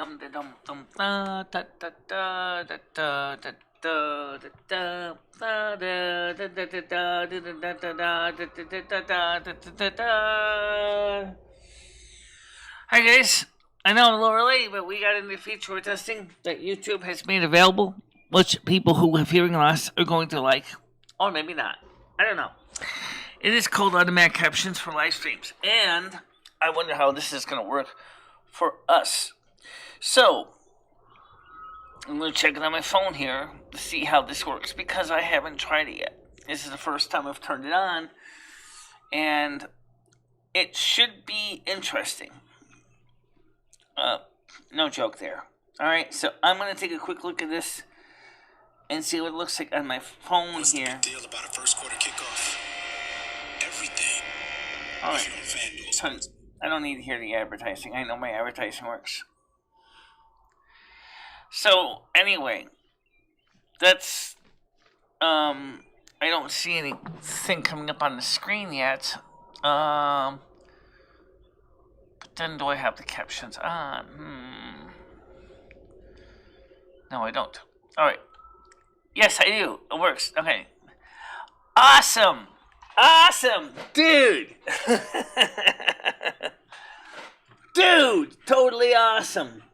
Hi guys, I know I'm a little early, but we got a new feature we're testing that YouTube has made available, which people who have hearing loss are going to like, or maybe not. I don't know. It is called automatic captions for live streams, and I wonder how this is going to work for us. So, I'm going to check it on my phone here to see how this works because I haven't tried it yet. This is the first time I've turned it on, and it should be interesting. No joke there. Alright, so I'm going to take a quick look at this and see what it looks like on my phone What's here. What's the big deal about a first quarter kickoff? Everything. Alright, I don't need to hear the advertising. I know my advertising works. So, anyway, that's, I don't see anything coming up on the screen yet. But then do I have the captions on? No, I don't. Alright. Yes, I do. It works. Okay. Awesome! Awesome! Dude! Dude! Totally awesome!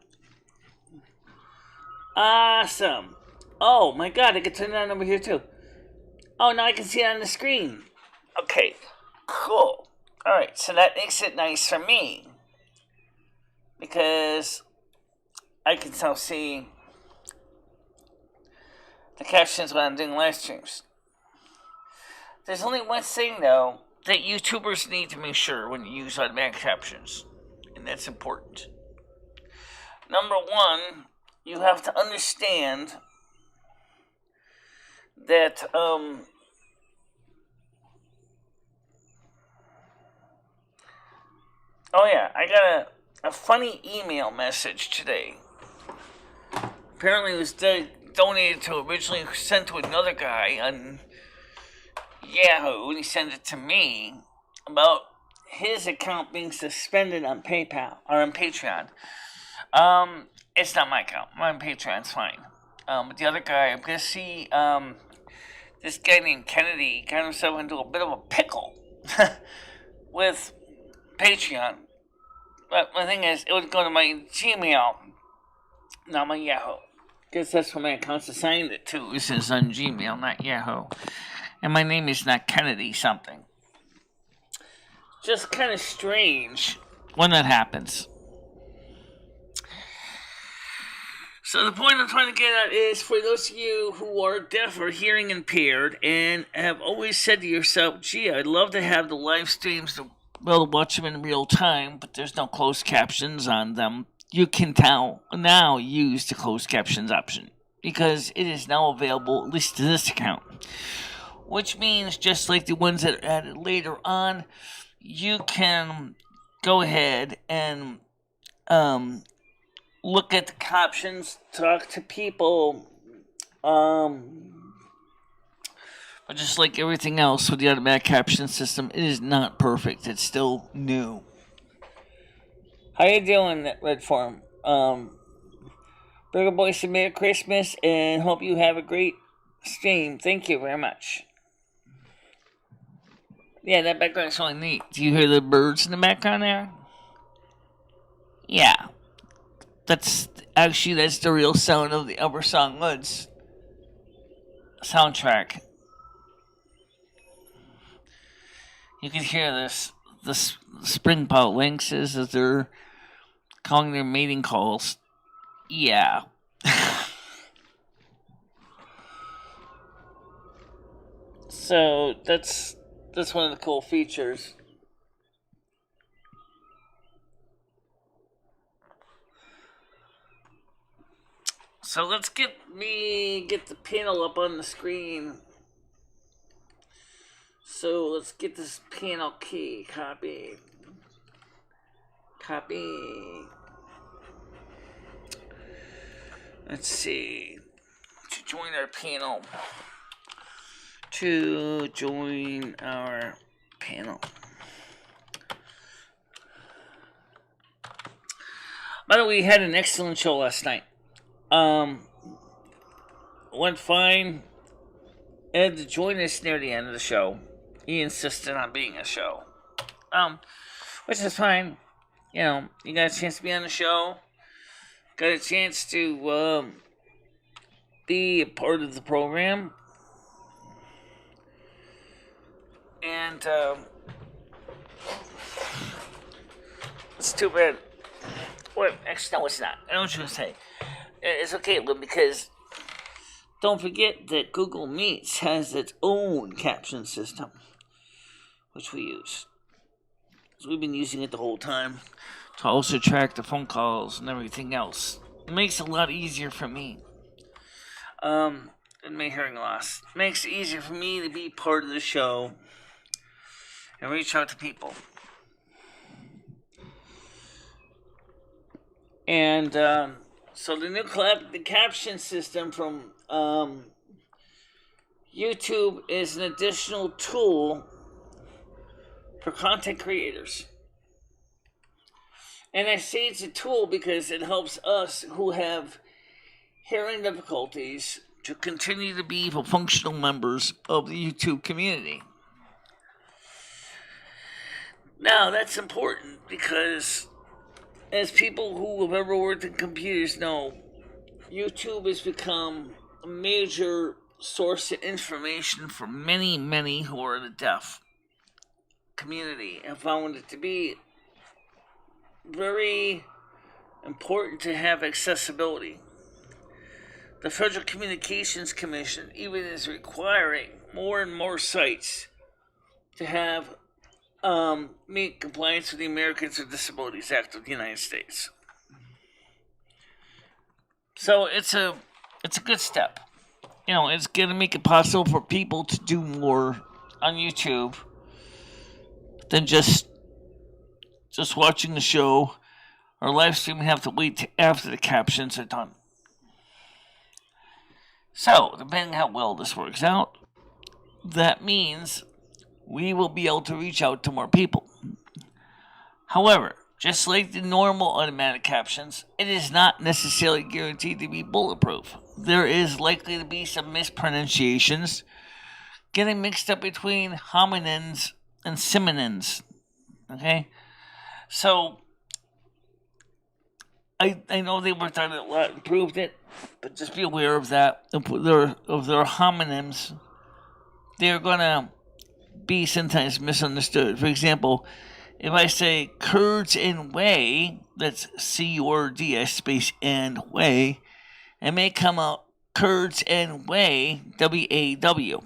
Awesome! Oh my god, I can turn it on over here too. Oh, now I can see it on the screen. Okay, cool. Alright, so that makes it nice for me. Because I can still see the captions when I'm doing live streams. There's only one thing, though, that YouTubers need to make sure when you use automatic captions. And that's important. Number one, you have to understand that, oh yeah, I got a funny email message today. Apparently it was donated to, originally sent to another guy on Yahoo, and he sent it to me about his account being suspended on PayPal, or on Patreon. It's not my account. My Patreon's fine. But the other guy, I'm gonna see, this guy named Kennedy got himself into a bit of a pickle with Patreon. But the thing is, it would go to my Gmail, not my Yahoo. Because that's what my account's assigned it to. This is on Gmail, not Yahoo. And my name is not Kennedy something. Just kind of strange when that happens. So the point I'm trying to get at is for those of you who are deaf or hearing impaired and have always said to yourself, gee, I'd love to have the live streams to be able to watch them in real time, but there's no closed captions on them. You can now use the closed captions option because it is now available, at least to this account. Which means, just like the ones that are added later on, you can go ahead and look at the captions, talk to people, but just like everything else with the automatic caption system, it is not perfect. It's still new. How you doing, Red Form? Burger Boy said Merry Christmas and hope you have a great stream. Thank you very much. Yeah, that background is really neat. Do you hear the birds in the background there? Yeah. That's the real sound of the Upper Song Woods soundtrack. You can hear the springpout lynxes as they're calling their mating calls. Yeah. So that's one of the cool features. So let's get the panel up on the screen. So let's get this panel key. Copy. Let's see. To join our panel. By the way, we had an excellent show last night. Went fine. Ed to join us near the end of the show. He insisted on being a show. Which is fine. You know, you got a chance to be on the show. Got a chance to be a part of the program. And it's too bad. Well, actually, no, it's not. I know what you're going to say. It's okay, Lynn, because don't forget that Google Meets has its own caption system, which we use. So we've been using it the whole time to also track the phone calls and everything else. It makes it a lot easier for me. And my hearing loss. It makes it easier for me to be part of the show and reach out to people. And so the new the caption system from YouTube is an additional tool for content creators. And I say it's a tool because it helps us who have hearing difficulties to continue to be functional members of the YouTube community. Now, that's important because as people who have ever worked in computers know, YouTube has become a major source of information for many, many who are in the deaf community and found it to be very important to have accessibility. The Federal Communications Commission even is requiring more and more sites to have meet compliance with the Americans with Disabilities Act of the United States. So it's a good step. You know, it's going to make it possible for people to do more on YouTube than just watching the show or live stream and have to wait after the captions are done. So, depending on how well this works out, that means we will be able to reach out to more people. However, just like the normal automatic captions, it is not necessarily guaranteed to be bulletproof. There is likely to be some mispronunciations, getting mixed up between hominins and simonins. Okay? So, I know they worked on it a lot, improved it, but just be aware of that. Of their homonyms, they're going to be sometimes misunderstood. For example, if I say curds and whey, that's C-U-R-D-S space and whey, it may come out curds and whey, W-A-W.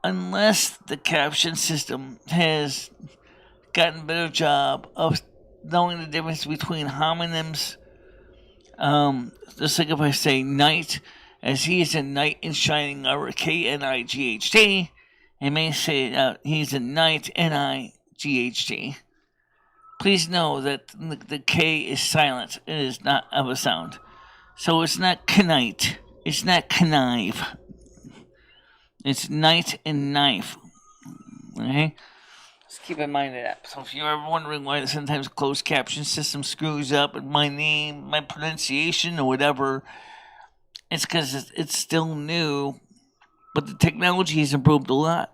Unless the caption system has gotten a better job of knowing the difference between homonyms. Just like if I say knight, as he is a knight in shining armor, K-N-I-G-H-T, it may say he's a knight, N-I-G-H-T. Please know that the K is silent. It is not of a sound. So it's not knight. It's not connive. It's knight and knife. Okay? Just keep in mind of that. So if you're ever wondering why sometimes closed caption system screws up with my name, my pronunciation, or whatever, it's because it's still new, but the technology has improved a lot.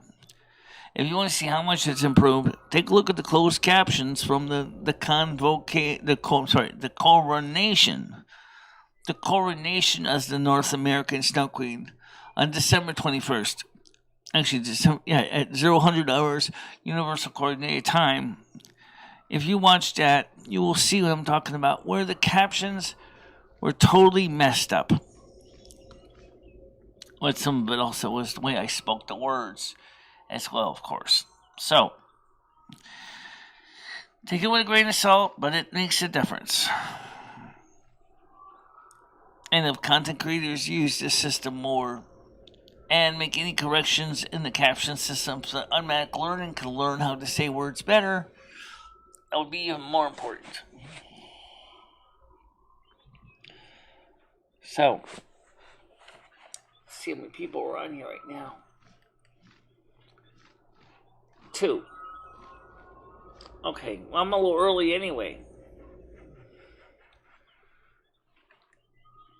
If you want to see how much it's improved, take a look at the closed captions from the coronation. The coronation as the North American Snow Queen on December 21st. Actually, at 00 hours Universal Coordinated Time. If you watch that, you will see what I'm talking about, where the captions were totally messed up. But some of it also was the way I spoke the words as well, of course. So, take it with a grain of salt, but it makes a difference. And if content creators use this system more and make any corrections in the caption system so that automatic learning can learn how to say words better, that would be even more important. So, let's see how many people are on here right now. 2. Okay, well, I'm a little early anyway.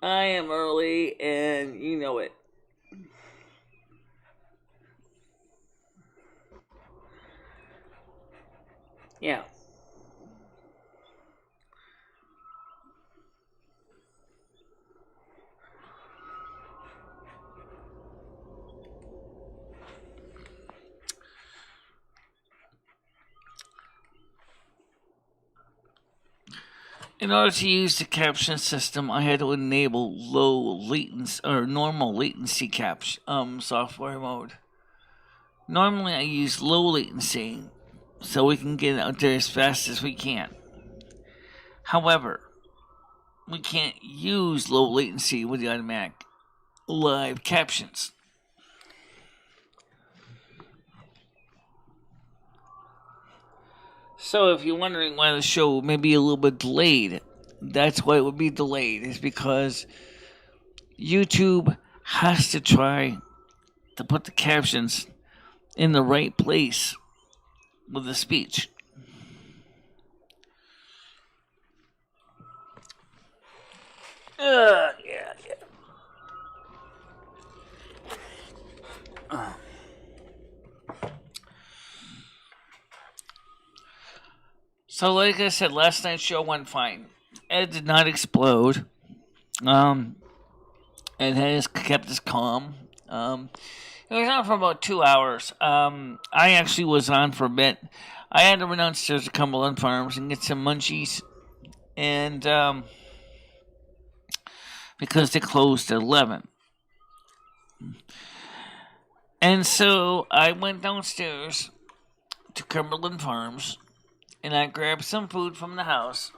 I am early, and you know it. Yeah. In order to use the caption system, I had to enable low latency or normal latency software mode. Normally, I use low latency so we can get out there as fast as we can. However, we can't use low latency with the automatic live captions. So if you're wondering why the show may be a little bit delayed, that's why it would be delayed, is because YouTube has to try to put the captions in the right place with the speech. Yeah. So, like I said, last night's show went fine. Ed did not explode. Ed has kept us calm. It was on for about 2 hours. I actually was on for a bit. I had to run downstairs to Cumberland Farms and get some munchies, and because they closed at 11. And so I went downstairs to Cumberland Farms, and I grabbed some food from the house,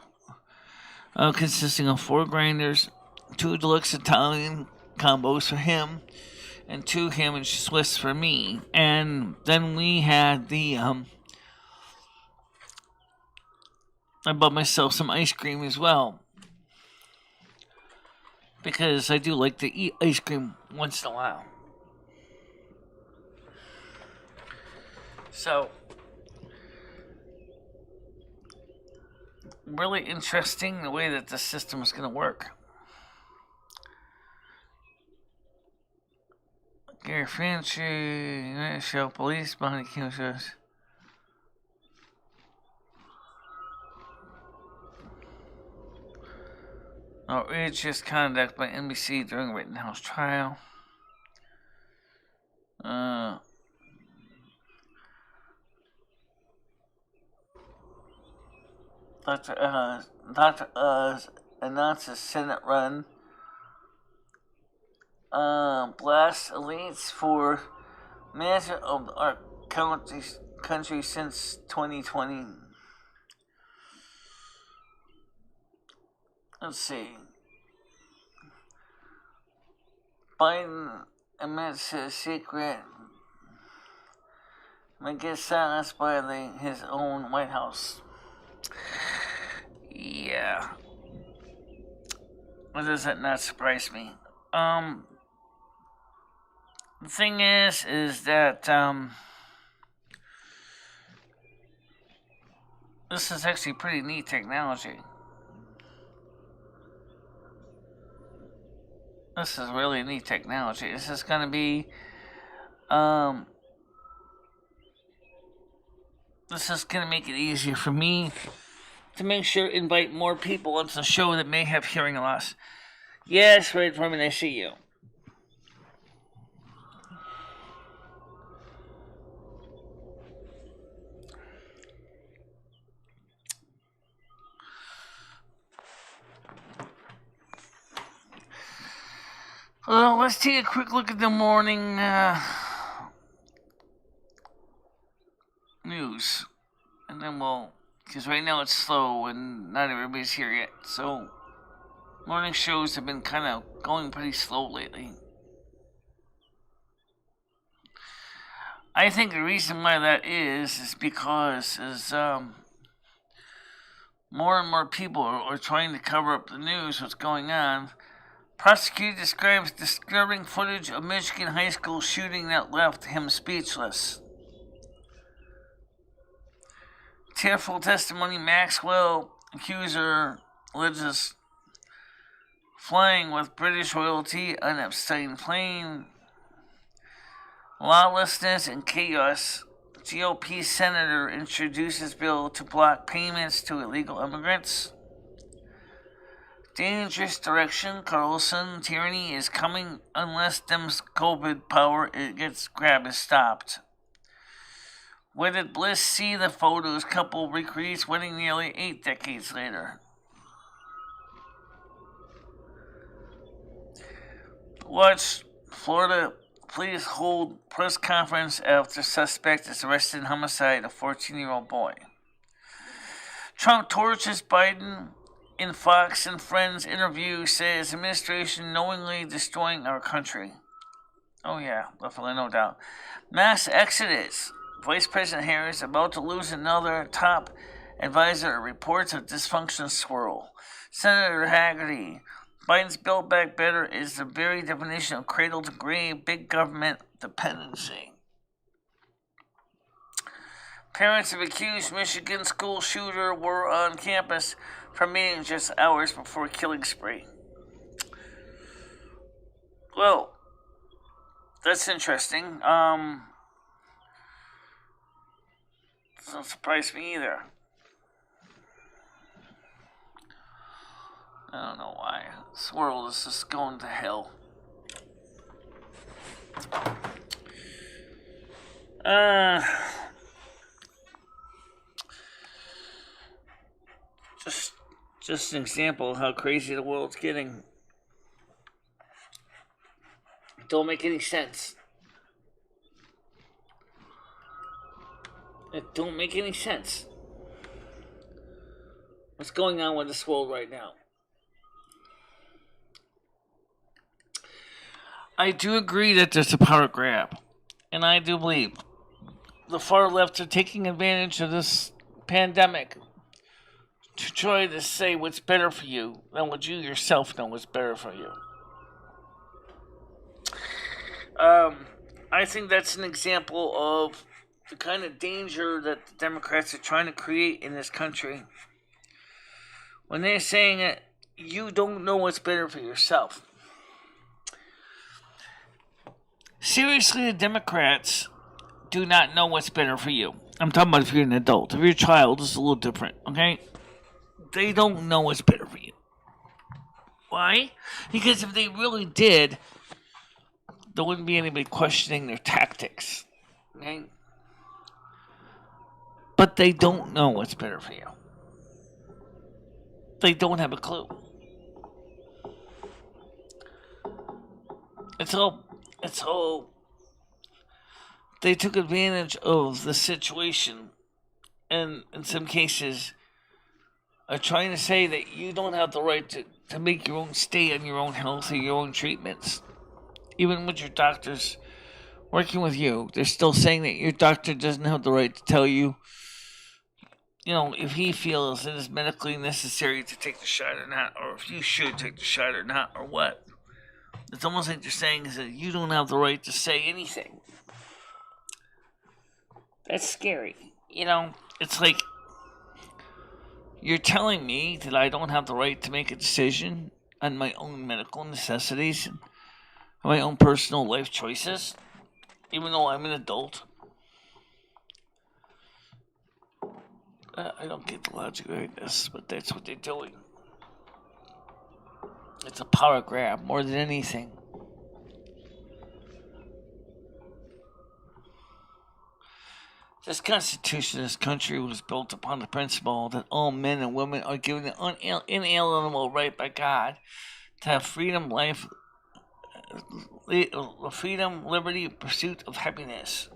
consisting of 4 grinders, 2 deluxe Italian combos for him, and 2 ham and Swiss for me. And then we had I bought myself some ice cream as well, because I do like to eat ice cream once in a while. So, really interesting the way that the system is going to work. Gary Fancher, United Shell Police, behind the cameras. Outrageous conduct by NBC during Rittenhouse trial. Dr. Oz announces Senate run. Blast elites for management of our country since 2020. Let's see. Biden admits his secret may get silenced by his own White House. Yeah. Why does that not surprise me? The thing is that this is actually pretty neat technology. This is really neat technology. This is going to be, this is going to make it easier for me to make sure invite more people onto the show that may have hearing loss. Yes, right from an I see you. Well, let's take a quick look at the morning news. And then because right now it's slow and not everybody's here yet. So, morning shows have been kind of going pretty slow lately. I think the reason why that is because more and more people are trying to cover up the news, what's going on. Prosecutor describes disturbing footage of Michigan high school shooting that left him speechless. Tearful testimony, Maxwell accuser alleges flying with British royalty on Epstein plane. Lawlessness and chaos. GOP senator introduces bill to block payments to illegal immigrants. Dangerous direction. Carlson tyranny is coming unless Dems' COVID power grab is stopped. Wedded bliss. See the photos. Couple recreates wedding nearly 8 decades later. Watch. Florida police hold press conference after suspect is arrested in homicide of 14-year-old boy. Trump torches Biden in Fox and Friends interview, says administration knowingly destroying our country. Oh yeah, definitely, no doubt. Mass exodus. Vice President Harris about to lose another top advisor, reports of dysfunction swirl. Senator Haggerty. Biden's Build Back Better is the very definition of cradle to grave big government dependency. Parents of accused Michigan school shooter were on campus for meeting just hours before killing spree. Well, that's interesting. Doesn't surprise me either. I don't know why. This world is just going to hell. Just an example of how crazy the world's getting. It don't make any sense. It don't make any sense. What's going on with this world right now? I do agree that there's a power grab. And I do believe the far left are taking advantage of this pandemic to try to say what's better for you than what you yourself know is better for you. I think that's an example of the kind of danger that the Democrats are trying to create in this country. When they're saying that you don't know what's better for yourself. Seriously, the Democrats do not know what's better for you. I'm talking about if you're an adult. If you're a child, it's a little different, okay? They don't know what's better for you. Why? Because if they really did, there wouldn't be anybody questioning their tactics, okay? But they don't know what's better for you. They don't have a clue. It's all they took advantage of the situation, and in some cases are trying to say that you don't have the right to make your own stay on your own health or your own treatments. Even with your doctors working with you, they're still saying that your doctor doesn't have the right to tell you, if he feels it is medically necessary to take the shot or not, or if you should take the shot or not, or what. It's almost like they're saying is that you don't have the right to say anything. That's scary. It's like you're telling me that I don't have the right to make a decision on my own medical necessities and my own personal life choices, even though I'm an adult. I don't get the logic behind this, but that's what they're doing. It's a power grab more than anything. This Constitution, this country was built upon the principle that all men and women are given an inalienable right by God to have freedom, life, freedom, liberty, pursuit of happiness,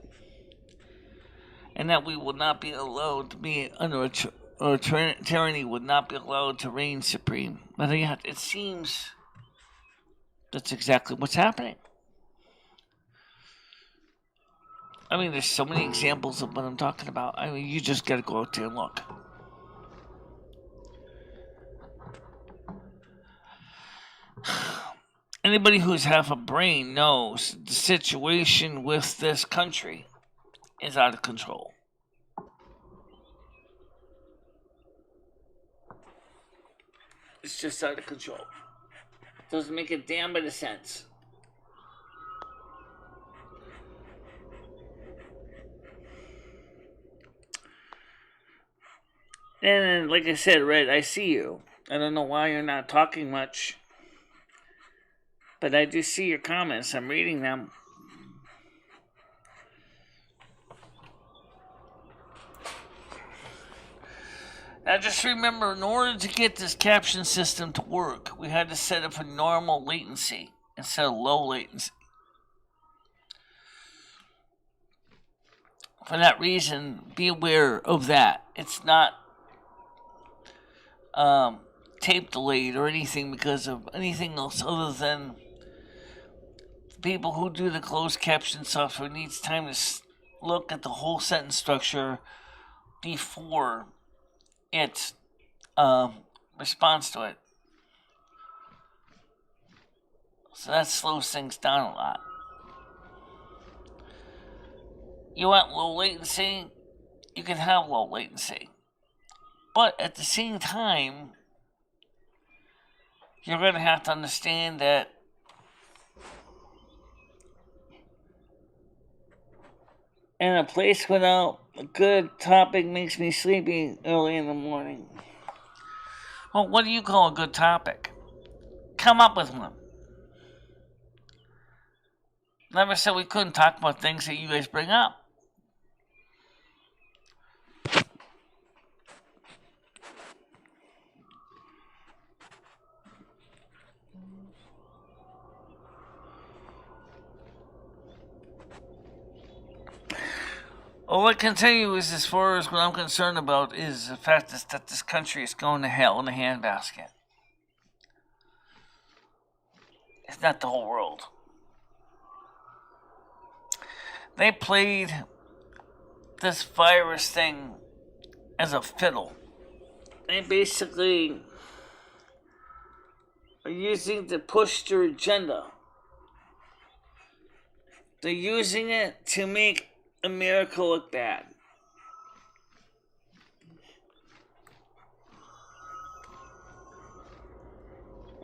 and that we will not be allowed to be under or tyranny would not be allowed to reign supreme. But yet, it seems that's exactly what's happening. I mean, there's so many examples of what I'm talking about. I mean, you just gotta go out there and look. Anybody who's half a brain knows the situation with this country is out of control. It's just out of control. Doesn't make a damn bit of sense. And then, like I said, Red, I see you. I don't know why you're not talking much. But I do see your comments. I'm reading them. Now just remember, in order to get this caption system to work, we had to set it for normal latency instead of low latency. For that reason, be aware of that. It's not tape delayed or anything because of anything else other than people who do the closed caption software needs time to look at the whole sentence structure before it responds to it. So that slows things down a lot. You want low latency? You can have low latency. But at the same time, you're going to have to understand that in a place without a good topic makes me sleepy early in the morning. Well, what do you call a good topic? Come up with one. Never said we couldn't talk about things that you guys bring up. All I can tell you is, as far as what I'm concerned about, is the fact that this country is going to hell in a handbasket. It's not the whole world. They played this virus thing as a fiddle. They basically are using to push their agenda. They're using it to make America look bad.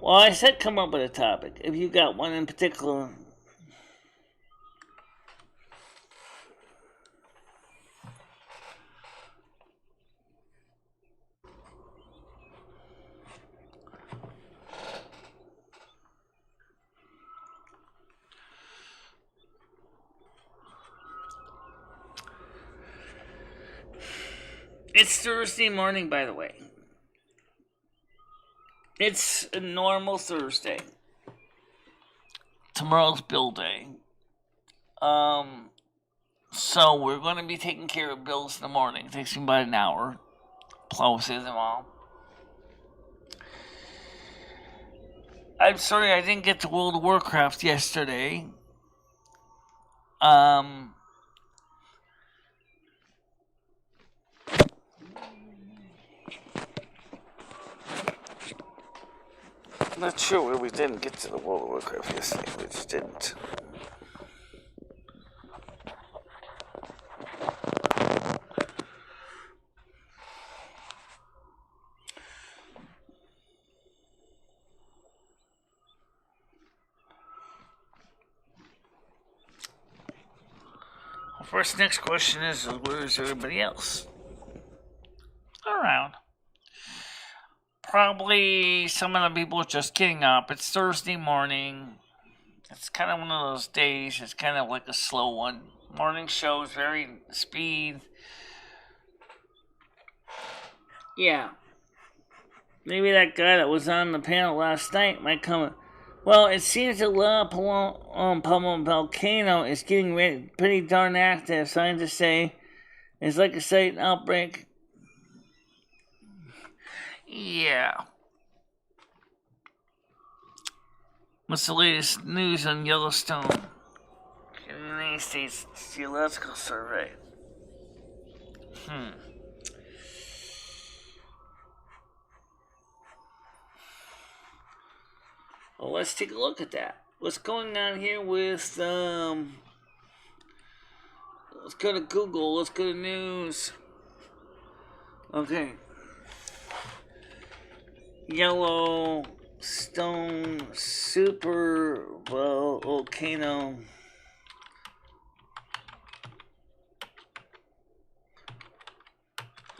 Well, I said come up with a topic. If you got one in particular. It's Thursday morning, by the way. It's a normal Thursday. Tomorrow's bill day. So we're going to be taking care of bills in the morning. It takes me about an hour. Plow through them all. I'm sorry I didn't get to World of Warcraft yesterday. I'm not sure where we didn't get to the World of Warcraft yesterday. We just didn't. First, next question is, where is everybody else? Around. Probably some of the people are just getting up. It's Thursday morning. It's kind of one of those days. It's kind of like a slow one. Morning shows, very speed. Yeah. Maybe that guy that was on the panel last night might come. Well, it seems that La Palma volcano is getting pretty darn active. Scientists say it's like a sudden outbreak. Yeah. What's the latest news on Yellowstone? United States Geological Survey. Well, let's take a look at that. What's going on here with, let's go to Google, let's go to news. Okay. Yellowstone. Stone super volcano.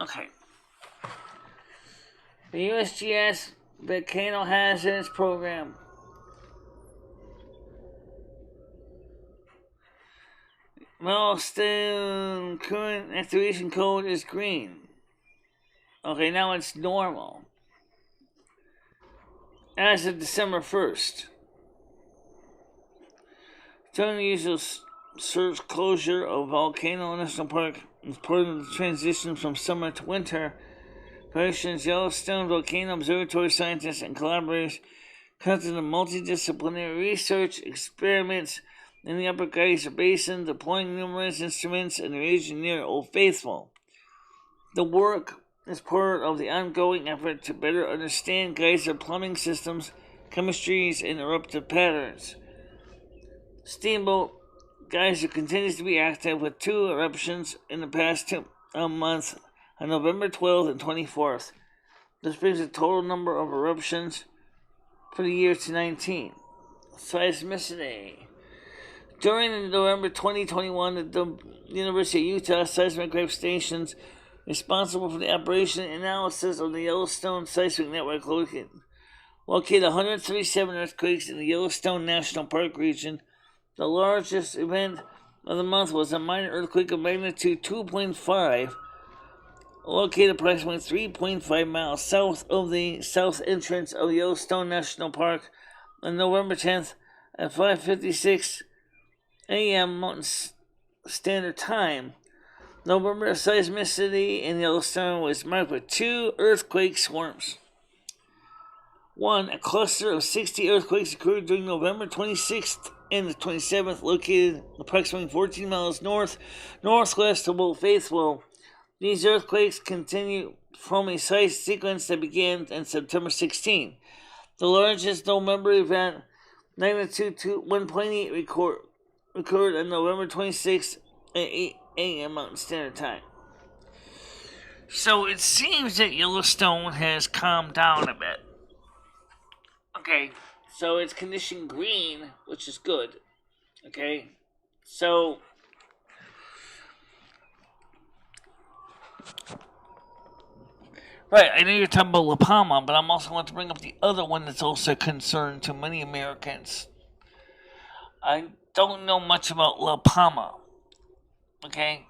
Okay. The USGS volcano hazards program. Milestone current activation code is green. Okay, now it's normal. As of December 1st. During the usual surge closure of Volcano National Park as part of the transition from summer to winter, operations Yellowstone Volcano Observatory scientists and collaborators conducted multidisciplinary research experiments in the Upper Geyser Basin, deploying numerous instruments in the region near Old Faithful. The work is part of the ongoing effort to better understand geyser plumbing systems, chemistries, and eruptive patterns. Steamboat Geyser continues to be active with 2 eruptions in the past 2 months on November 12th and 24th. This brings the total number of eruptions for the year to 19. Seismicity. During the November 2021, the University of Utah seismograph stations responsible for the operation and analysis of the Yellowstone seismic network located 137 earthquakes in the Yellowstone National Park region. The largest event of the month was a minor earthquake of magnitude 2.5, located approximately 3.5 miles south of the south entrance of Yellowstone National Park on November 10th at 5:56 a.m. Mountain Standard Time. November seismicity in Yellowstone was marked with 2 earthquake swarms. 1. A cluster of 60 earthquakes occurred during November 26th and the 27th, located approximately 14 miles northwest of Old Faithful. These earthquakes continue from a sequence that began on September 16. The largest November event, magnitude 1.8, occurred on November 26th at 8 a.m. Mountain Standard Time. So it seems that Yellowstone has calmed down a bit. Okay, so it's condition green, which is good. Okay, so right, I know you're talking about La Palma, but I'm also going to bring up the other one that's also a concern to many Americans. I don't know much about La Palma. Okay,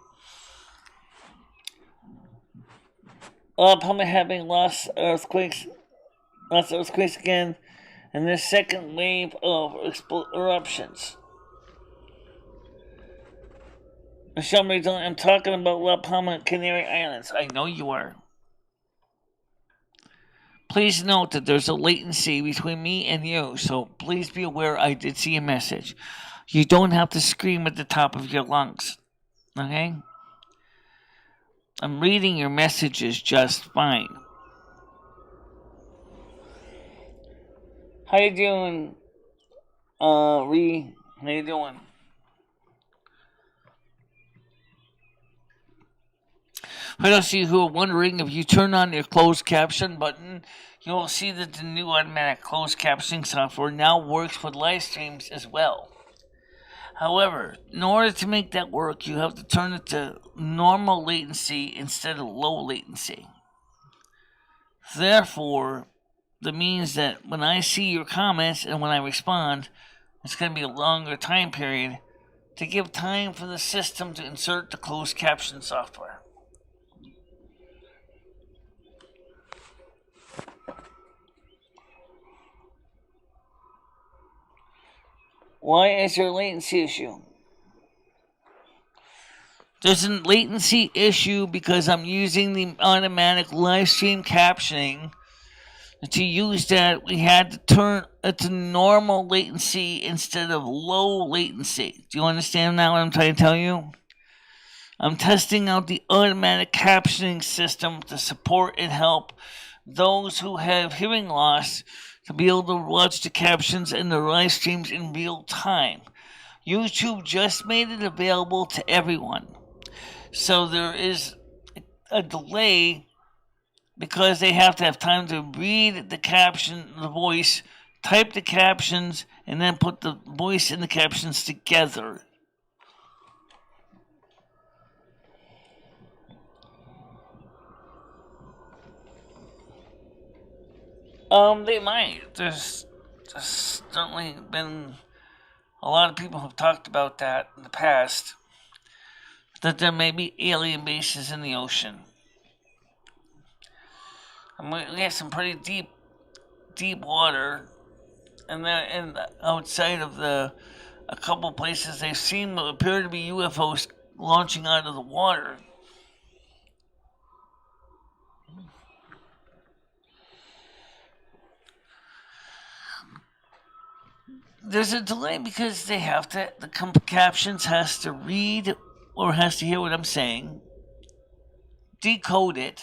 La Palma having lots of earthquakes again, and their second wave of eruptions. MicheleMarieDalene, I'm talking about La Palma, Canary Islands. I know you are. Please note that there's a latency between me and you, so please be aware I did see a message. You don't have to scream at the top of your lungs, okay? I'm reading your messages just fine. How you doing, Ree? How you doing? For those of you who are wondering, if you turn on your closed caption button, you will see that the new automatic closed captioning software now works with live streams as well. However, in order to make that work, you have to turn it to normal latency instead of low latency. Therefore, that means that when I see your comments and when I respond, it's going to be a longer time period to give time for the system to insert the closed caption software. Why is there a latency issue? There's a latency issue because I'm using the automatic live stream captioning. To use that, we had to turn it to normal latency instead of low latency. Do you understand now what I'm trying to tell you? I'm testing out the automatic captioning system to support and help those who have hearing loss to be able to watch the captions and the live streams in real time. YouTube just made it available to everyone. So there is a delay because they have to have time to read the caption, the voice, type the captions, and then put the voice and the captions together. They might. There's certainly been a lot of people have talked about that in the past, that there may be alien bases in the ocean. And we have some pretty deep water, and then outside of a couple places they've seen what appear to be UFOs launching out of the water. There's a delay because they have to, the captions has to read or has to hear what I'm saying, decode it,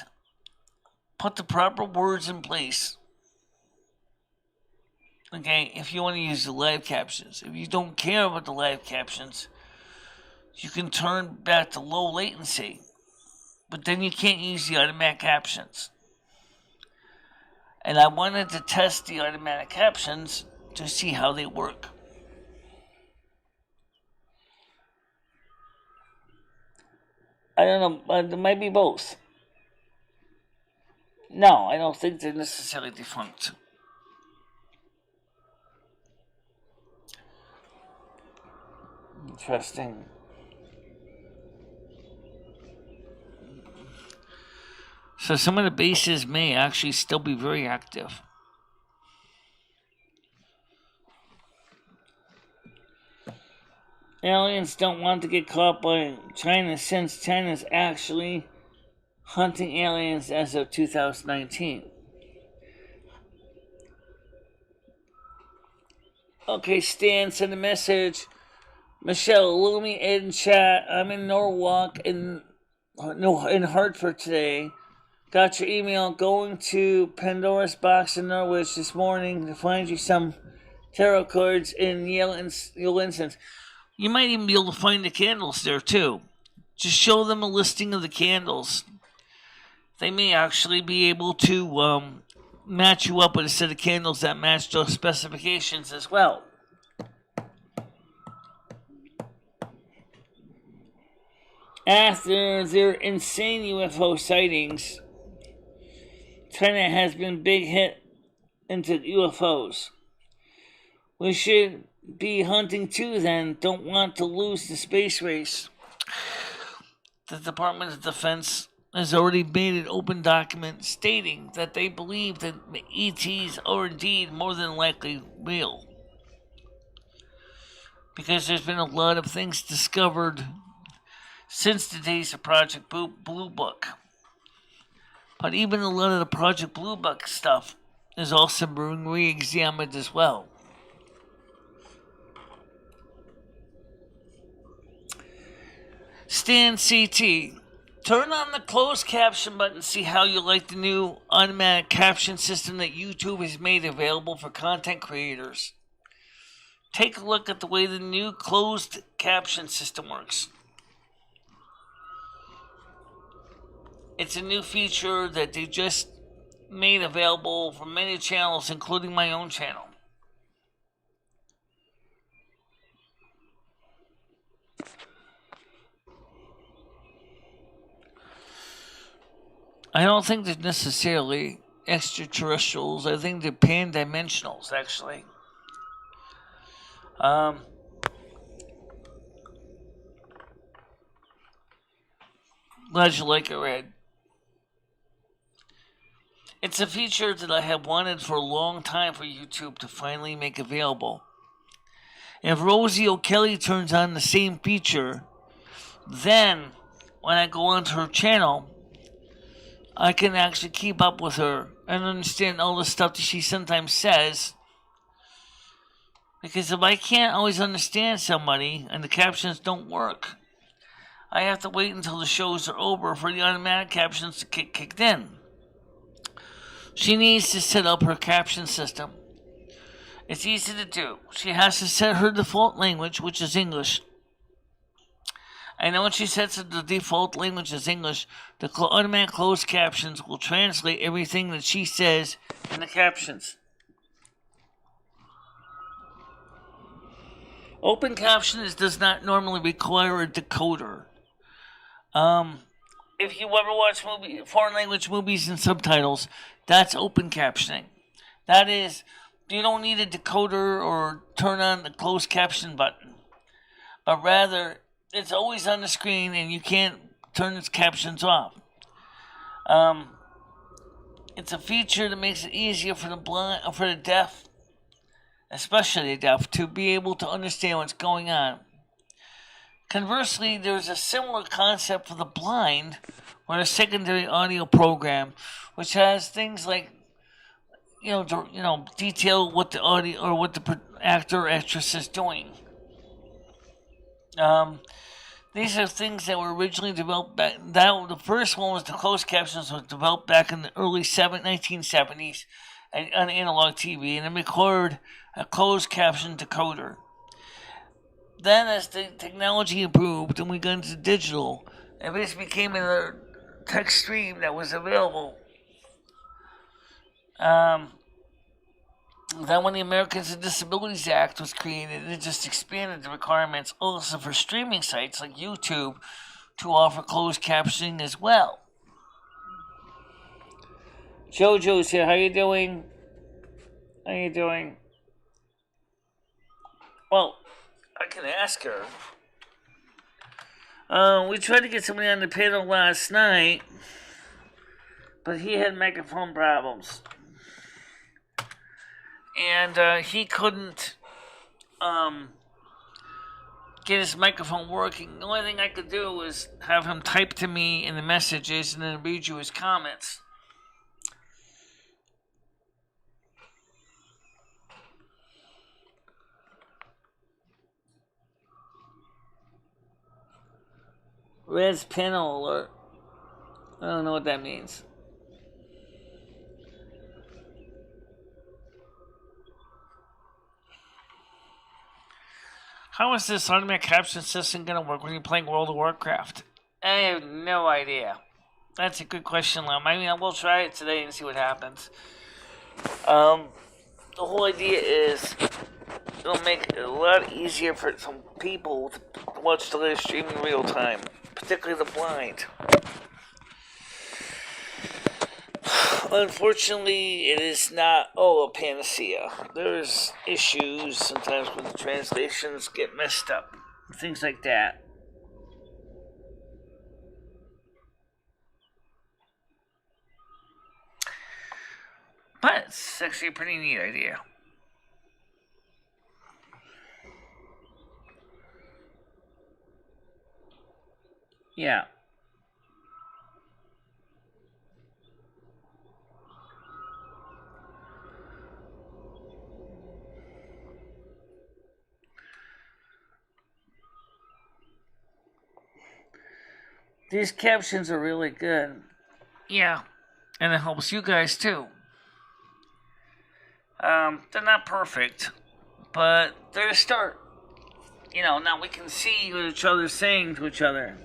put the proper words in place. Okay, if you want to use the live captions. If you don't care about the live captions, you can turn back to low latency. But then you can't use the automatic captions. And I wanted to test the automatic captions to see how they work. I don't know, but there might be both. No, I don't think they're necessarily defunct. Interesting. So some of the bases may actually still be very active. Aliens don't want to get caught by China since China's actually hunting aliens as of 2019. Okay, Stan sent a message. Michelle, Lumi in chat. I'm in Norwalk in Hartford today. Got your email. Going to Pandora's Box in Norwich this morning to find you some tarot cards in Yule incense. You might even be able to find the candles there too. Just show them a listing of the candles. They may actually be able to match you up with a set of candles that match those specifications as well. After their insane UFO sightings, China has been big hit into UFOs. We should be hunting too then. Don't want to lose the space race. The Department of Defense has already made an open document stating that they believe that ETs are indeed more than likely real. Because there's been a lot of things discovered since the days of Project Blue Book. But even a lot of the Project Blue Book stuff is also being re-examined as well. Stan CT, turn on the closed caption button, see how you like the new automatic caption system that YouTube has made available for content creators. Take a look at the way the new closed caption system works. It's a new feature that they just made available for many channels, including my own channel. I don't think they're necessarily extraterrestrials. I think they're pan-dimensionals, actually. Glad you like it, Red. It's a feature that I have wanted for a long time for YouTube to finally make available. If Rosie O'Kelly turns on the same feature, then when I go onto her channel, I can actually keep up with her and understand all the stuff that she sometimes says. Because if I can't always understand somebody and the captions don't work, I have to wait until the shows are over for the automatic captions to get kicked in. She needs to set up her caption system. It's easy to do. She has to set her default language, which is English. And then when she sets it to the default language is English, the automatic closed captions will translate everything that she says in the captions. Open captions does not normally require a decoder. If you ever watch foreign language movies and subtitles, that's open captioning. That is, you don't need a decoder or turn on the closed caption button. But rather, it's always on the screen and you can't turn its captions off. It's a feature that makes it easier for the deaf, especially the deaf, to be able to understand what's going on. Conversely, there's a similar concept for the blind, with a secondary audio program, which has things like, detail what the audio or what the actor or actress is doing. These are things that were originally developed back. The first one was the closed captions was developed back in the early 1970s on analog TV, and it required a closed caption decoder. Then, as the technology improved and we got into digital, it basically became a text stream that was available. Then, when the Americans with Disabilities Act was created, it just expanded the requirements also for streaming sites like YouTube to offer closed captioning as well. JoJo's here. How you doing? Well, I can ask her. We tried to get somebody on the panel last night, but he had microphone problems. And he couldn't get his microphone working. The only thing I could do was have him type to me in the messages and then read you his comments. Red's panel alert. I don't know what that means. How is this automatic caption system going to work when you're playing World of Warcraft? I have no idea. That's a good question, Lam. I mean, I will try it today and see what happens. The whole idea is it'll make it a lot easier for some people to watch the live stream in real time, particularly the blind. Unfortunately, it is not a panacea. There's issues sometimes when the translations get messed up, things like that. But it's actually a pretty neat idea. Yeah. These captions are really good. Yeah. And it helps you guys too. They're not perfect, but they're a start. Now we can see what each other's saying to each other.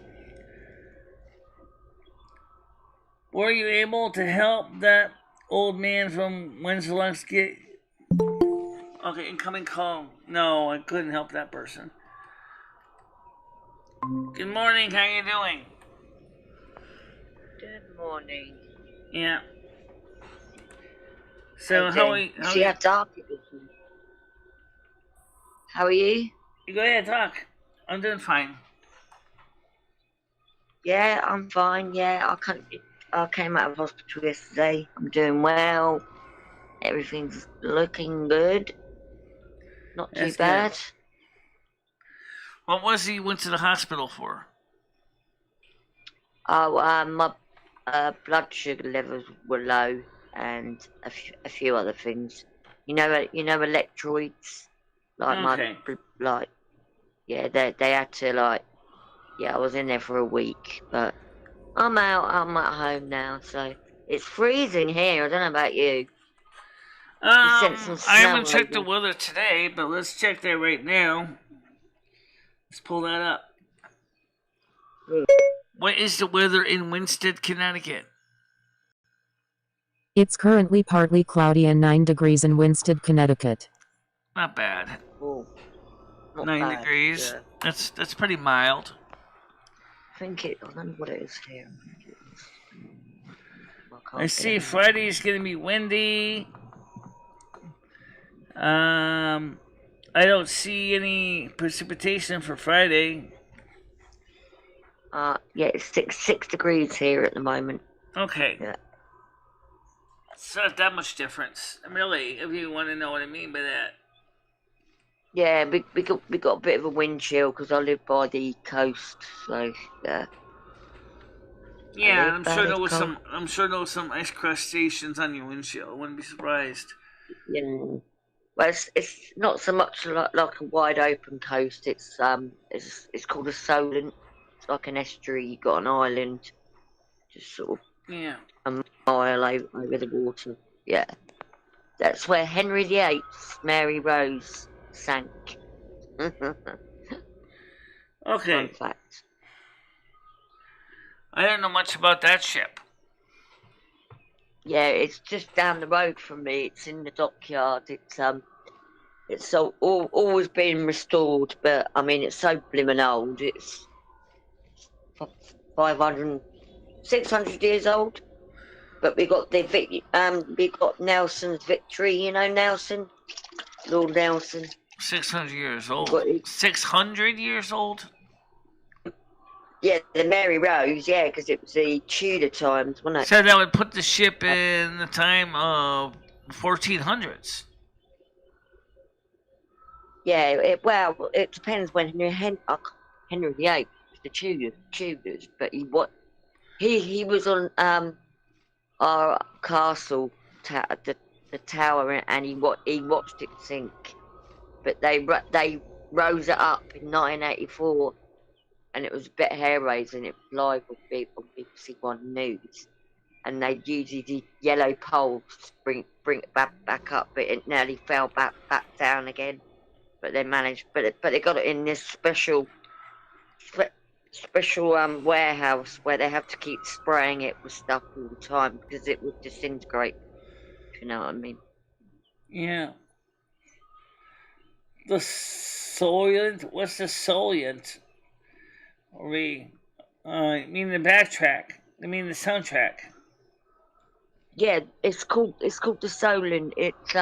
Were you able to help that old man from Wenzelux get... Okay, incoming call. No, I couldn't help that person. Good morning, how you doing? Good morning. Yeah. So how are you? How are you? You go ahead, talk. I'm doing fine. Yeah, I'm fine. Yeah, I came out of hospital yesterday. I'm doing well. Everything's looking good. Not too bad. Good. What was he went to the hospital for? Oh, my blood sugar levels were low, and a few other things. Electrolytes, like they had to I was in there for a week, but I'm out. I'm at home now, so it's freezing here. I don't know about you. I haven't checked the weather today, but let's check that right now. Let's pull that up. What is the weather in Winsted, Connecticut? It's currently partly cloudy and 9 degrees in Winsted, Connecticut. Not bad. Oh, not 9 bad. degrees. Yeah. That's pretty mild. I don't know what it is here. I see Friday's gonna be windy. I don't see any precipitation for Friday. Yeah, it's 6 degrees here at the moment. Okay. Yeah. It's not that much difference. Really, if you want to know what I mean by that. Yeah, we got a bit of a wind chill because I live by the coast, so yeah. Yeah, I'm sure there was some ice crustaceans on your windshield. I wouldn't be surprised. Yeah. Well, it's not so much like a wide open coast. It's called a solent. It's like an estuary. You got an island, just sort of a mile over the water. Yeah, that's where Henry VIII's Mary Rose sank. Okay. Fun fact. I don't know much about that ship. Yeah, it's just down the road from me. It's in the dockyard. It's always been restored, but I mean it's so blimmin' old. It's 600 years old. But we got Nelson's victory. You know Nelson, Lord Nelson. 600 years old. 600 years old. Yeah, the Mary Rose, yeah, because it was the Tudor times, wasn't it? So that would put the ship in the time of 1400s. Yeah, it depends when Henry VIII was the Tudors, but he was on our castle, the tower, and he watched it sink. But they rose it up in 1984. And it was a bit hair-raising. It was live on BBC One News, and they used the yellow poles to bring it back up, but it nearly fell back down again. But they managed. But they got it in this special warehouse where they have to keep spraying it with stuff all the time because it would disintegrate. If you know what I mean? Yeah. The solient. What's the solient? I mean the backtrack. I mean the soundtrack. Yeah, it's called the Solent. It's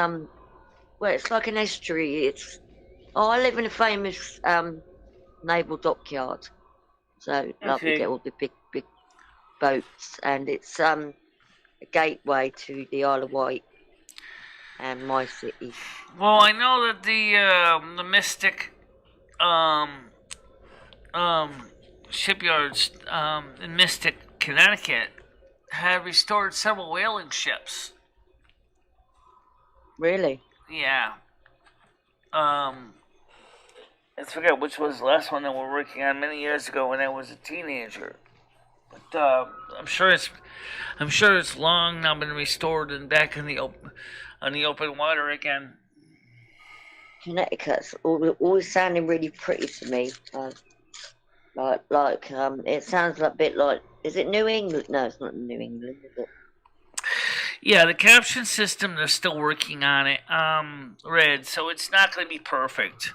it's like an estuary. I live in a famous naval dockyard, so like we get all the big boats, and it's a gateway to the Isle of Wight and my city. Well, I know that the Mystic shipyards in Mystic, Connecticut, have restored several whaling ships. Really? Yeah. I forget which was the last one that we're working on many years ago when I was a teenager. But I'm sure it's long now been restored and back in the open water again. Connecticut's always sounding really pretty to me. It sounds a bit like. Is it New England? No, it's not New England, is it? Yeah, the caption system, they're still working on it, Red, so it's not going to be perfect.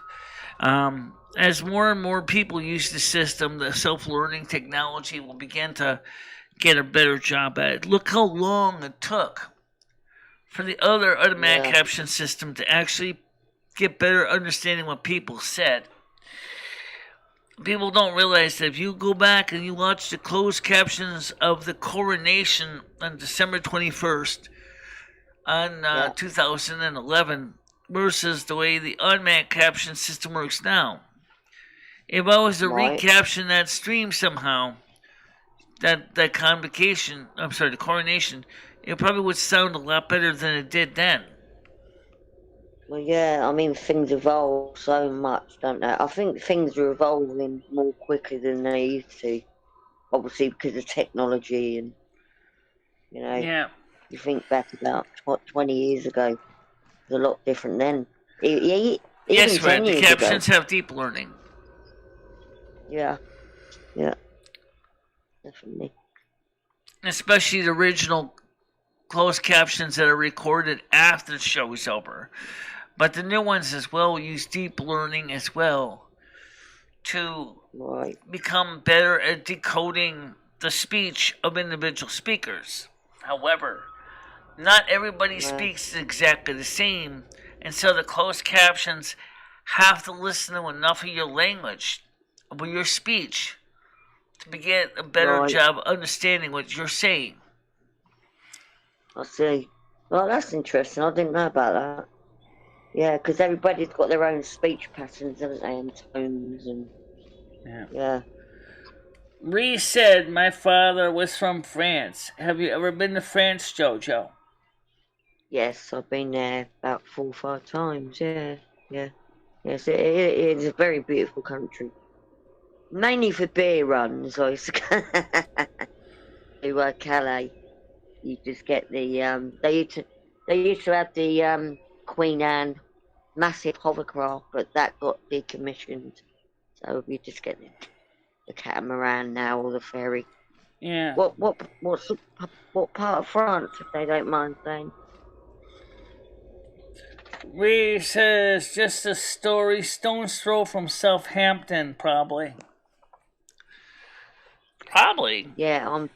As more and more people use the system, the self-learning technology will begin to get a better job at it. Look how long it took for the other automatic caption system to actually get better understanding what people said. People don't realize that if you go back and you watch the closed captions of the coronation on December 21st on 2011 versus the way the automatic caption system works now. If I was to recaption that stream somehow, that convocation, the coronation, it probably would sound a lot better than it did then. Well, yeah, I mean, things evolve so much, don't they? I think things are evolving more quicker than they used to. Obviously, because of technology and, you know. Yeah. You think back about 20 years ago, it was a lot different then. Even yes, 10 the years captions ago. have deep learning. Yeah. definitely. Especially the original closed captions that are recorded after the show is over. But the new ones as well use deep learning as well to become better at decoding the speech of individual speakers. However, not everybody speaks exactly the same, and so the closed captions have to listen to enough of your language, of your speech, to get a better job understanding what you're saying. I see. Well, that's interesting. I didn't know about that. Yeah, because everybody's got their own speech patterns, haven't they, and tones and yeah. Ree said my father was from France. Have you ever been to France, Jojo? Yes, I've been there about 4 or 5 times. Yeah. Yes, it is a very beautiful country. Mainly for beer runs, I used to go to Calais. You just get the they used to have the Queen Anne massive hovercraft, but that got decommissioned. So we just get the catamaran now or the ferry. Yeah. What part of France, if they don't mind saying? Ree says just a story, stone's throw from Southampton, probably. Probably. Yeah,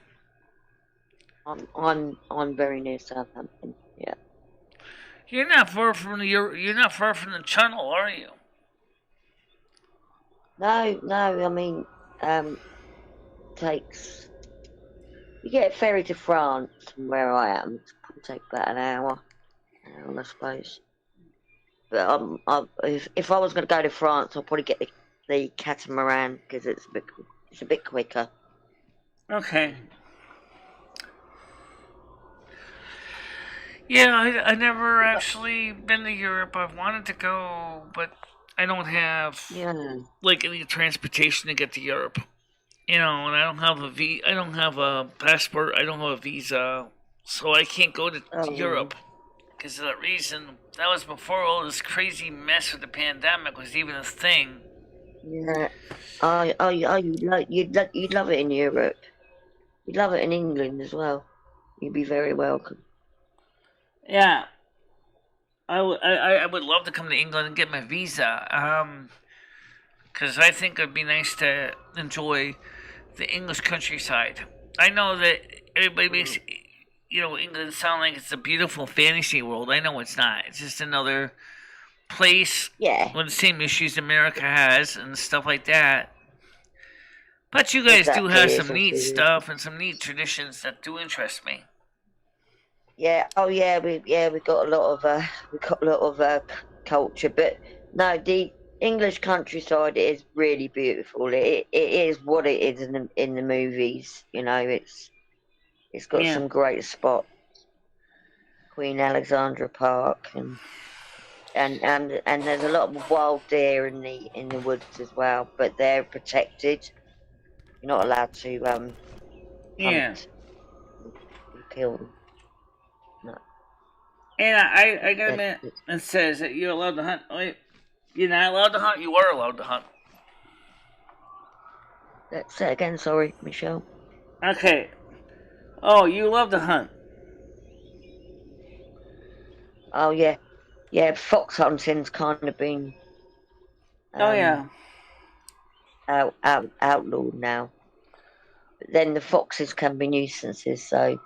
I'm very near Southampton. Yeah. You're not far from the channel, are you? No. I mean, takes. You get a ferry to France from where I am. It probably take about an hour, I suppose. But if I was going to go to France, I'll probably get the catamaran because it's a bit quicker. Okay. Yeah, I never actually been to Europe. I've wanted to go, but I don't have like any transportation to get to Europe. You know, and I don't have a passport. I don't have a visa, so I can't go to Europe because of that reason. That was before all this crazy mess with the pandemic was even a thing. Yeah. You'd love it in Europe. You'd love it in England as well. You'd be very welcome. Yeah. I would love to come to England and get my visa. Because I think it'd be nice to enjoy the English countryside. I know that everybody makes, England sound like it's a beautiful fantasy world. I know it's not. It's just another place with the same issues America has and stuff like that. But you guys do have some neat stuff and some neat traditions that do interest me. Yeah. Oh yeah. We got a lot of culture, but no, the English countryside is really beautiful. It is what it is in the movies. You know, it's got some great spots. Queen Alexandra Park and there's a lot of wild deer in the woods as well, but they're protected. You're not allowed to hunt and kill them. No. And I got a minute. It says that you're allowed to hunt. Wait, you're not allowed to hunt. You are allowed to hunt. Say it again. Sorry, Michelle. Okay. Oh, you love to hunt. Oh yeah. Fox hunting's kind of been. Outlawed now. But then the foxes can be nuisances, so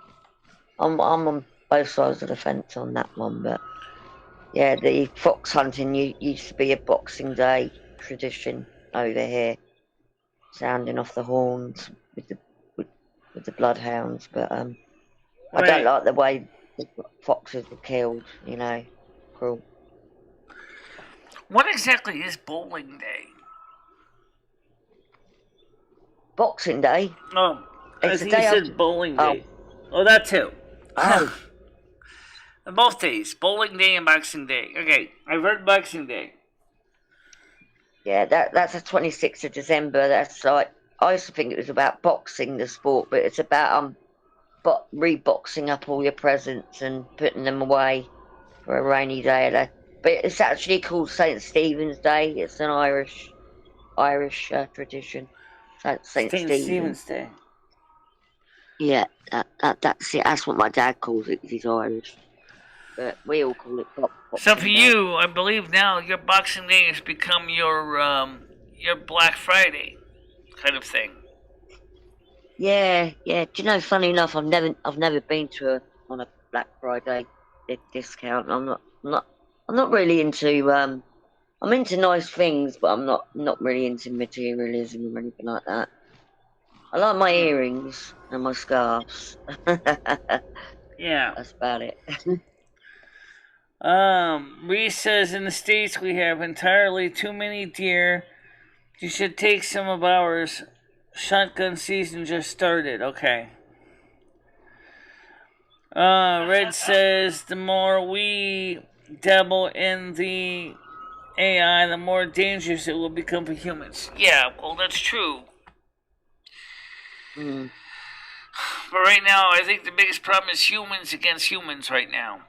I'm on both sides of the fence on that one. But yeah, the fox hunting used to be a Boxing Day tradition over here, sounding off the horns with the bloodhounds. But I don't like the way the foxes were killed. You know, cruel. What exactly is Bowling Day? Boxing Day? Oh, I think you said Bowling Day. Oh, that too. Oh. Both days, Bowling Day and Boxing Day. Okay, I've heard Boxing Day. Yeah, that's the 26th of December. That's like, I used to think it was about boxing, the sport, but it's about reboxing up all your presents and putting them away for a rainy day. But it's actually called St. Stephen's Day. It's an Irish tradition. St. Stephen's Day. Yeah, that's it. That's what my dad calls it. 'Cause he's Irish, but we all call it So for Boxing Day. you, I believe now your Boxing Day has become your Black Friday kind of thing. Yeah, yeah. Do you know? Funny enough, I've never been to on a Black Friday discount. I'm not really into. I'm into nice things, but I'm not really into materialism or anything like that. I like my earrings and my scarves. Yeah. That's about it. Reese says in the States we have entirely too many deer. You should take some of ours. Shotgun season just started. Okay. Red says the more we dabble in the AI, the more dangerous it will become for humans. Yeah, well, that's true. Mm. But right now, I think the biggest problem is humans against humans right now.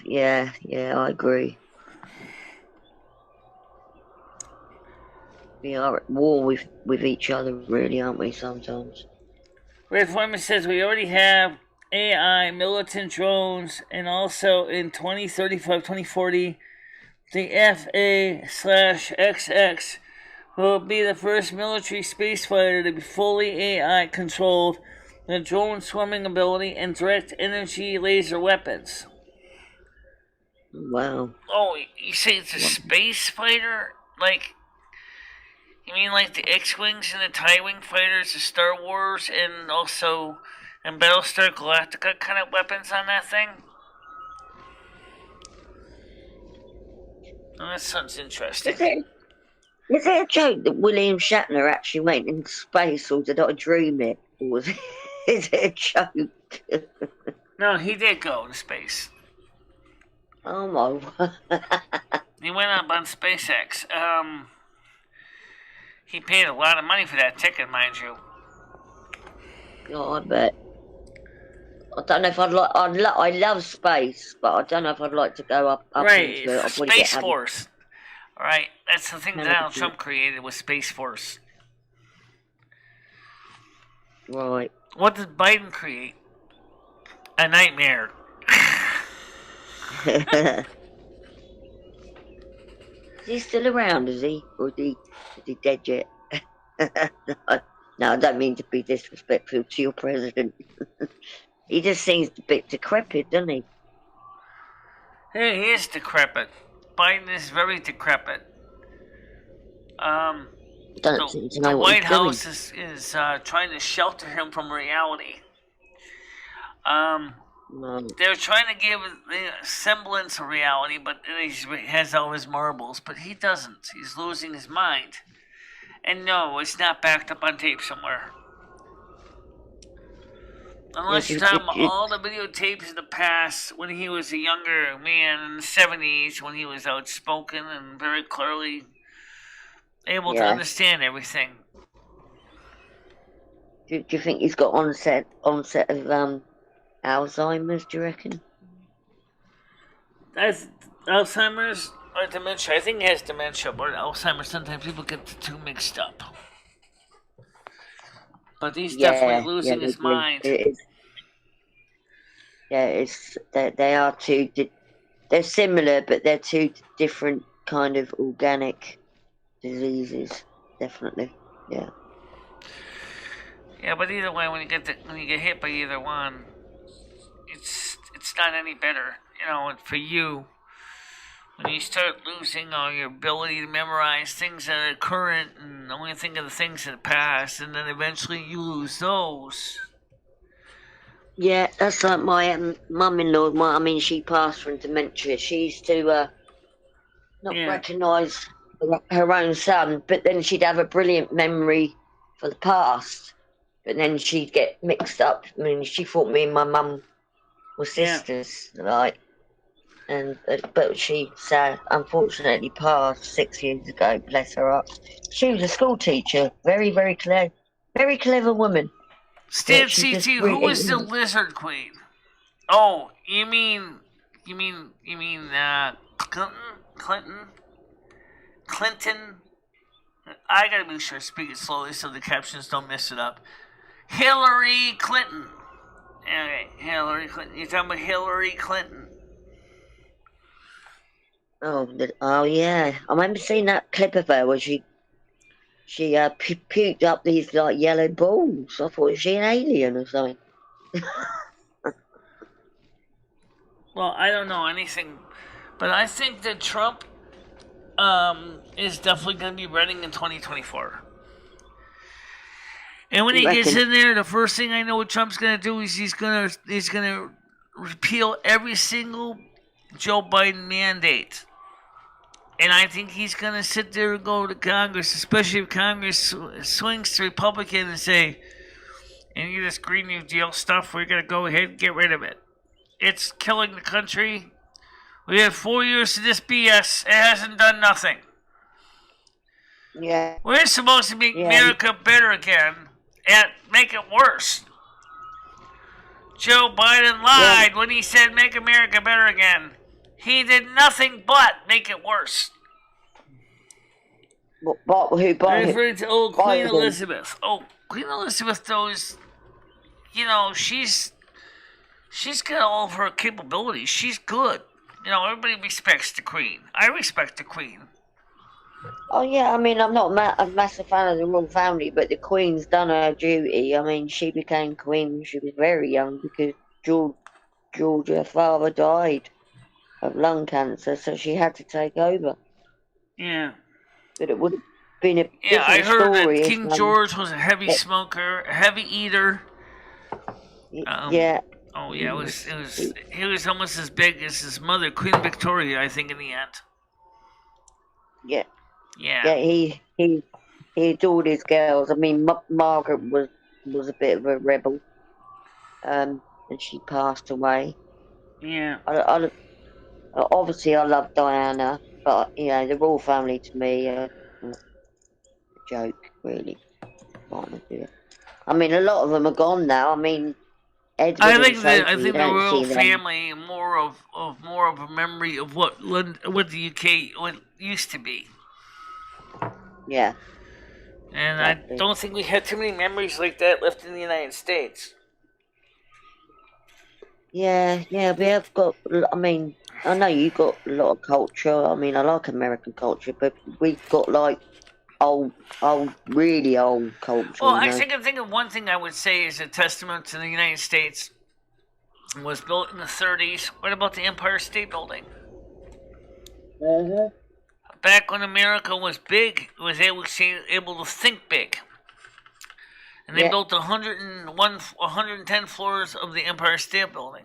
Yeah, I agree. We are at war with each other, really, aren't we? Sometimes. Red Foreman says we already have AI militant drones, and also in 2035, 2040, the FA/XX will be the first military space fighter to be fully AI controlled, with drone swarming ability and direct energy laser weapons. Wow. Oh, you say it's a space fighter? Like, you mean like the X-Wings and the TIE Wing fighters, the Star Wars, and also and Battlestar Galactica kind of weapons on that thing? Oh, that sounds interesting. Is it a joke that William Shatner actually went into space, or did I dream it? Or was it, is it a joke? No, he did go to space. Oh my word. He went up on SpaceX. He paid a lot of money for that ticket, mind you. Oh, I bet. I don't know if I'd like. I love space, but I don't know if I'd like to go up Right, into it. I'd probably Space get Force. Alright, that's the thing that Donald Canopy. Trump created was Space Force. Right. What did Biden create? A nightmare. Is he still around? Is he? Or is he dead yet? No, I don't mean to be disrespectful to your president. He just seems a bit decrepit, doesn't he? Hey, he is decrepit. Biden is very decrepit. Don't seem to The know what White he's doing. House is trying to shelter him from reality. No. They're trying to give a semblance of reality, but he has all his marbles, but he doesn't. He's losing his mind. And no, it's not backed up on tape somewhere. Unless you're talking about all the videotapes in the past when he was a younger man in the 70s, when he was outspoken and very clearly able to understand everything. Do you think he's got onset of Alzheimer's? Do you reckon? That's Alzheimer's or dementia. I think he has dementia, but Alzheimer's sometimes people get the two mixed up. But he's definitely losing his mind. They are two. They're similar, but they're two different kind of organic diseases. Definitely, yeah. Yeah, but either way, when you get hit by either one, it's not any better. You know, for you, when you start losing all your ability to memorize things that are current and only think of the things in the past, and then eventually you lose those. Yeah, that's like my mum-in-law. I mean, she passed from dementia. She used to not recognise her own son, but then she'd have a brilliant memory for the past. But then she'd get mixed up. I mean, she thought me and my mum were sisters, like. And but she unfortunately passed 6 years ago. Bless her heart. She was a school teacher, very clever woman. Stan CT, who was the Lizard Queen? Oh, you mean Clinton? I gotta make sure I speak it slowly so the captions don't mess it up. Hillary Clinton. Okay, Hillary Clinton. You're talking about Hillary Clinton. Oh yeah. I remember seeing that clip of her where she puked up these like yellow balls. I thought, was she an alien or something? Well, I don't know anything, but I think that Trump is definitely going to be running in 2024. And when he gets in there, the first thing I know what Trump's going to do is he's going to repeal every single Joe Biden mandate. And I think he's going to sit there and go to Congress, especially if Congress swings to Republican and say, any of this Green New Deal stuff, we're going to go ahead and get rid of it. It's killing the country. We had 4 years of this BS. It hasn't done nothing. Yeah. We're supposed to make America better again and make it worse. Joe Biden lied when he said make America better again. He did nothing but make it worse. But who? I'm referring to Queen Elizabeth. Oh, Queen Elizabeth, though, is, she's got all of her capabilities. She's good. Everybody respects the Queen. I respect the Queen. Oh yeah, I mean, I'm not a massive fan of the royal family, but the Queen's done her duty. I mean, she became Queen when she was very young because George, her father, died of lung cancer, so she had to take over. Yeah. But it would have been a different I heard story that King George was a heavy smoker, a heavy eater. Yeah. Oh yeah, he was almost as big as his mother, Queen Victoria, I think, in the end. Yeah. Yeah. Yeah, he adored his girls. I mean, Margaret was a bit of a rebel, and she passed away. Yeah. Obviously, I love Diana, but the royal family to me, a joke, really. I mean, a lot of them are gone now. I mean, Edward I think Sophie, the royal family more of a memory of what the UK used to be. Yeah. And exactly. I don't think we had too many memories like that left in the United States. Yeah, we have got. I mean, I know you got a lot of culture. I mean, I like American culture, but we've got like really old culture. Well, actually, I can think of one thing I would say is a testament to the United States. It was built in the 30s. What about the Empire State Building? Mm-hmm. Back when America was big, it was able to think big. And they built 110 floors of the Empire State Building.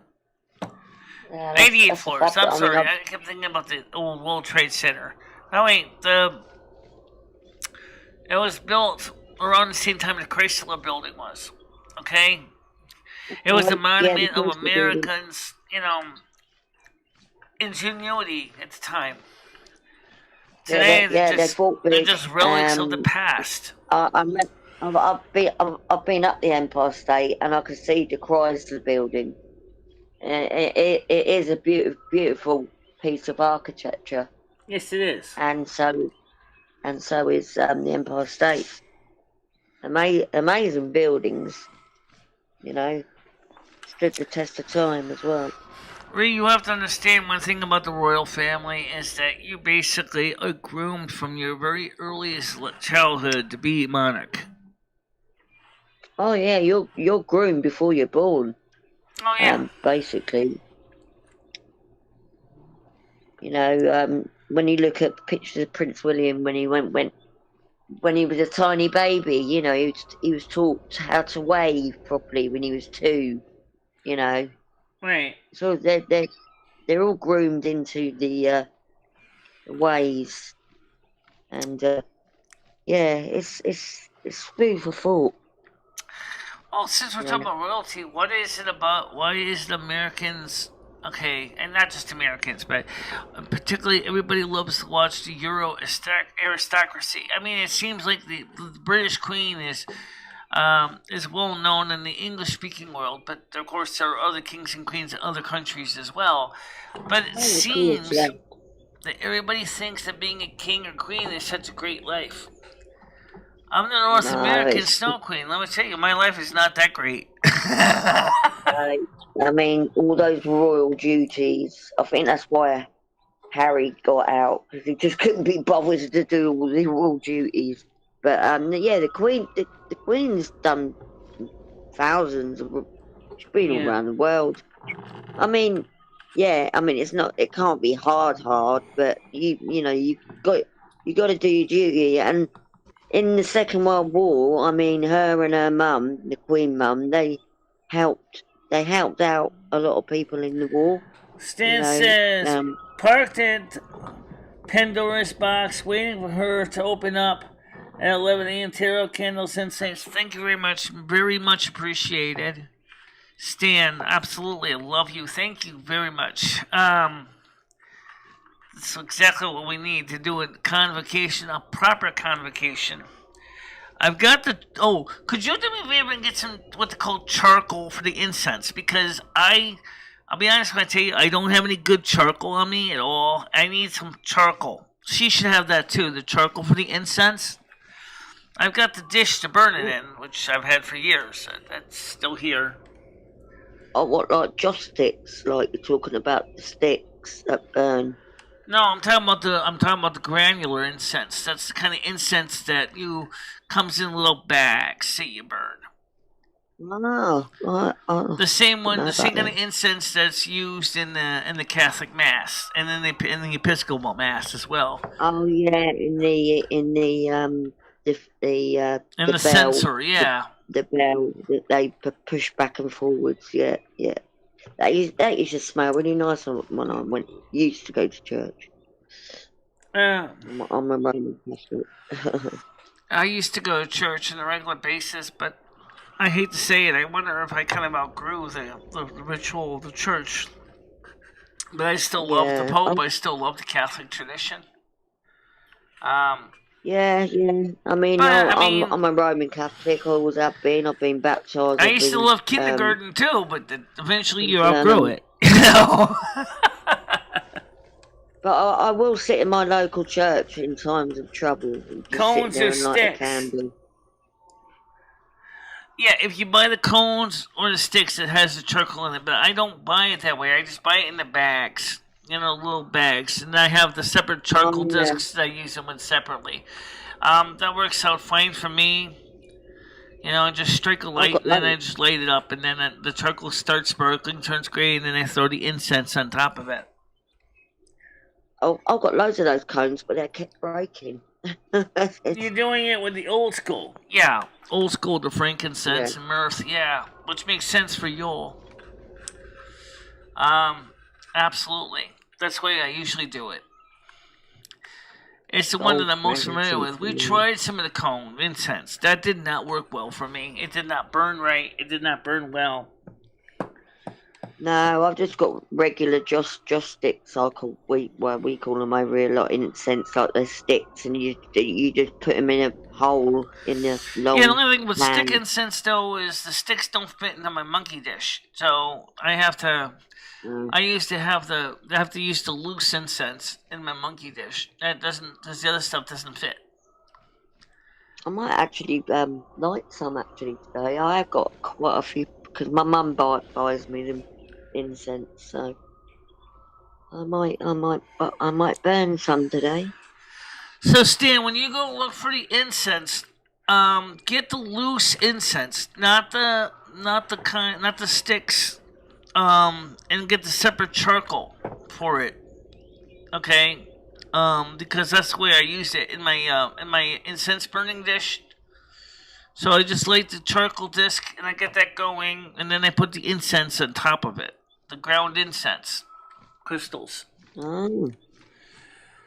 88 floors. I'm sorry. I kept thinking about the old World Trade Center. Oh, wait. It was built around the same time the Chrysler Building was. Okay? It was a monument of Americans, ingenuity at the time. Today, they're just relics of the past. I've been up the Empire State and I could see the Chrysler Building. It is a beautiful piece of architecture. Yes, it is. And so is the Empire State. Amazing buildings, stood the test of time as well. Ree, you have to understand one thing about the royal family is that you basically are groomed from your very earliest childhood to be monarch. Oh yeah, you're groomed before you're born. Oh yeah. Basically, when you look at pictures of Prince William when he when he was a tiny baby, he was taught how to wave properly when he was 2. Right. So they're all groomed into the ways, and it's food for thought. Well, since we're talking about royalty, what is it about? Why is the Americans okay, and not just Americans, but particularly everybody loves to watch the Euro aristocracy? I mean, it seems like the British Queen is well known in the English-speaking world, but of course there are other kings and queens in other countries as well. But it seems that everybody thinks that being a king or queen is such a great life. I'm the North No, American it's Snow Queen. Let me tell you, my life is not that great. I mean, all those royal duties. I think that's why Harry got out because he just couldn't be bothered to do all the royal duties. But yeah, the Queen's done thousands of. She's been all Yeah. around the world. I mean, yeah, I mean, it can't be hard, but you got to do your duty. And in the Second World War, I mean, her and her mum, the Queen mum, they helped out a lot of people in the war. You Stan know, says, parked at Pandora's box, waiting for her to open up at 11 a.m. Tarot candles and saints. Thank you very much. Very much appreciated. Stan, absolutely. I love you. Thank you very much. That's exactly what we need to do a convocation, a proper convocation. I've got the. Oh, could you do me a favor and get some what they call charcoal for the incense? Because I'll be honest when I tell you, I don't have any good charcoal on me at all. I need some charcoal. She should have that too, the charcoal for the incense. I've got the dish to burn it in, which I've had for years. That's still here. oh, what like joss sticks? Like you're talking about the sticks that burn. No, I'm talking about the granular incense. That's the kind of incense that comes in little bags that you burn. No, The same one, know the same about kind of incense that's used in the Catholic Mass and then in the Episcopal Mass as well. Oh yeah, in the And the the bell, censer, yeah. the bell that they push back and forwards. Yeah, yeah. That used to smell really nice when I used to go to church. I'm a Roman Catholic. I used to go to church on a regular basis, but I hate to say it, I wonder if I kind of outgrew the ritual of the church. But I still love the Pope. I still love the Catholic tradition. Yeah. I mean, I'm a Roman Catholic. I always have been. I've been baptized. I used to love kindergarten too, but eventually you Yeah, outgrew it. You know. But I will sit in my local church in times of trouble. And just Cones sit there or and light a sticks? candle. Yeah, if you buy the cones or the sticks, it has the charcoal in it. But I don't buy it that way. I just buy it in the bags, little bags, and I have the separate charcoal discs that I use them with separately. That works out fine for me. I just strike a light, and then I just light it up, and then the charcoal starts sparkling, turns gray, and then I throw the incense on top of it. Oh, I've got loads of those cones, but they kept breaking. You're doing it with the old school. Yeah, old school, the frankincense and myrrh. Yeah, which makes sense for Yule. Absolutely. That's the way I usually do it. It's the one that I'm most familiar with. We tried some of the cone incense. That did not work well for me. It did not burn right. It did not burn well. No, I've just got regular joss sticks. We call them over here, like incense, like they're sticks, and you just put them in a hole in the long. Yeah, the only thing with stick incense though is the sticks don't fit into my monkey dish, so I have to. I used to have to use the loose incense in my monkey dish. That doesn't, because the other stuff doesn't fit. I might actually light some actually today. I have got quite a few because my mum buys me them incense, so I might burn some today. So Stan, when you go look for the incense, get the loose incense, not the sticks, and get the separate charcoal for it. Okay, because that's the way I use it in my incense burning dish. So I just light the charcoal disc and I get that going, and then I put the incense on top of it. The ground incense crystals. Oh,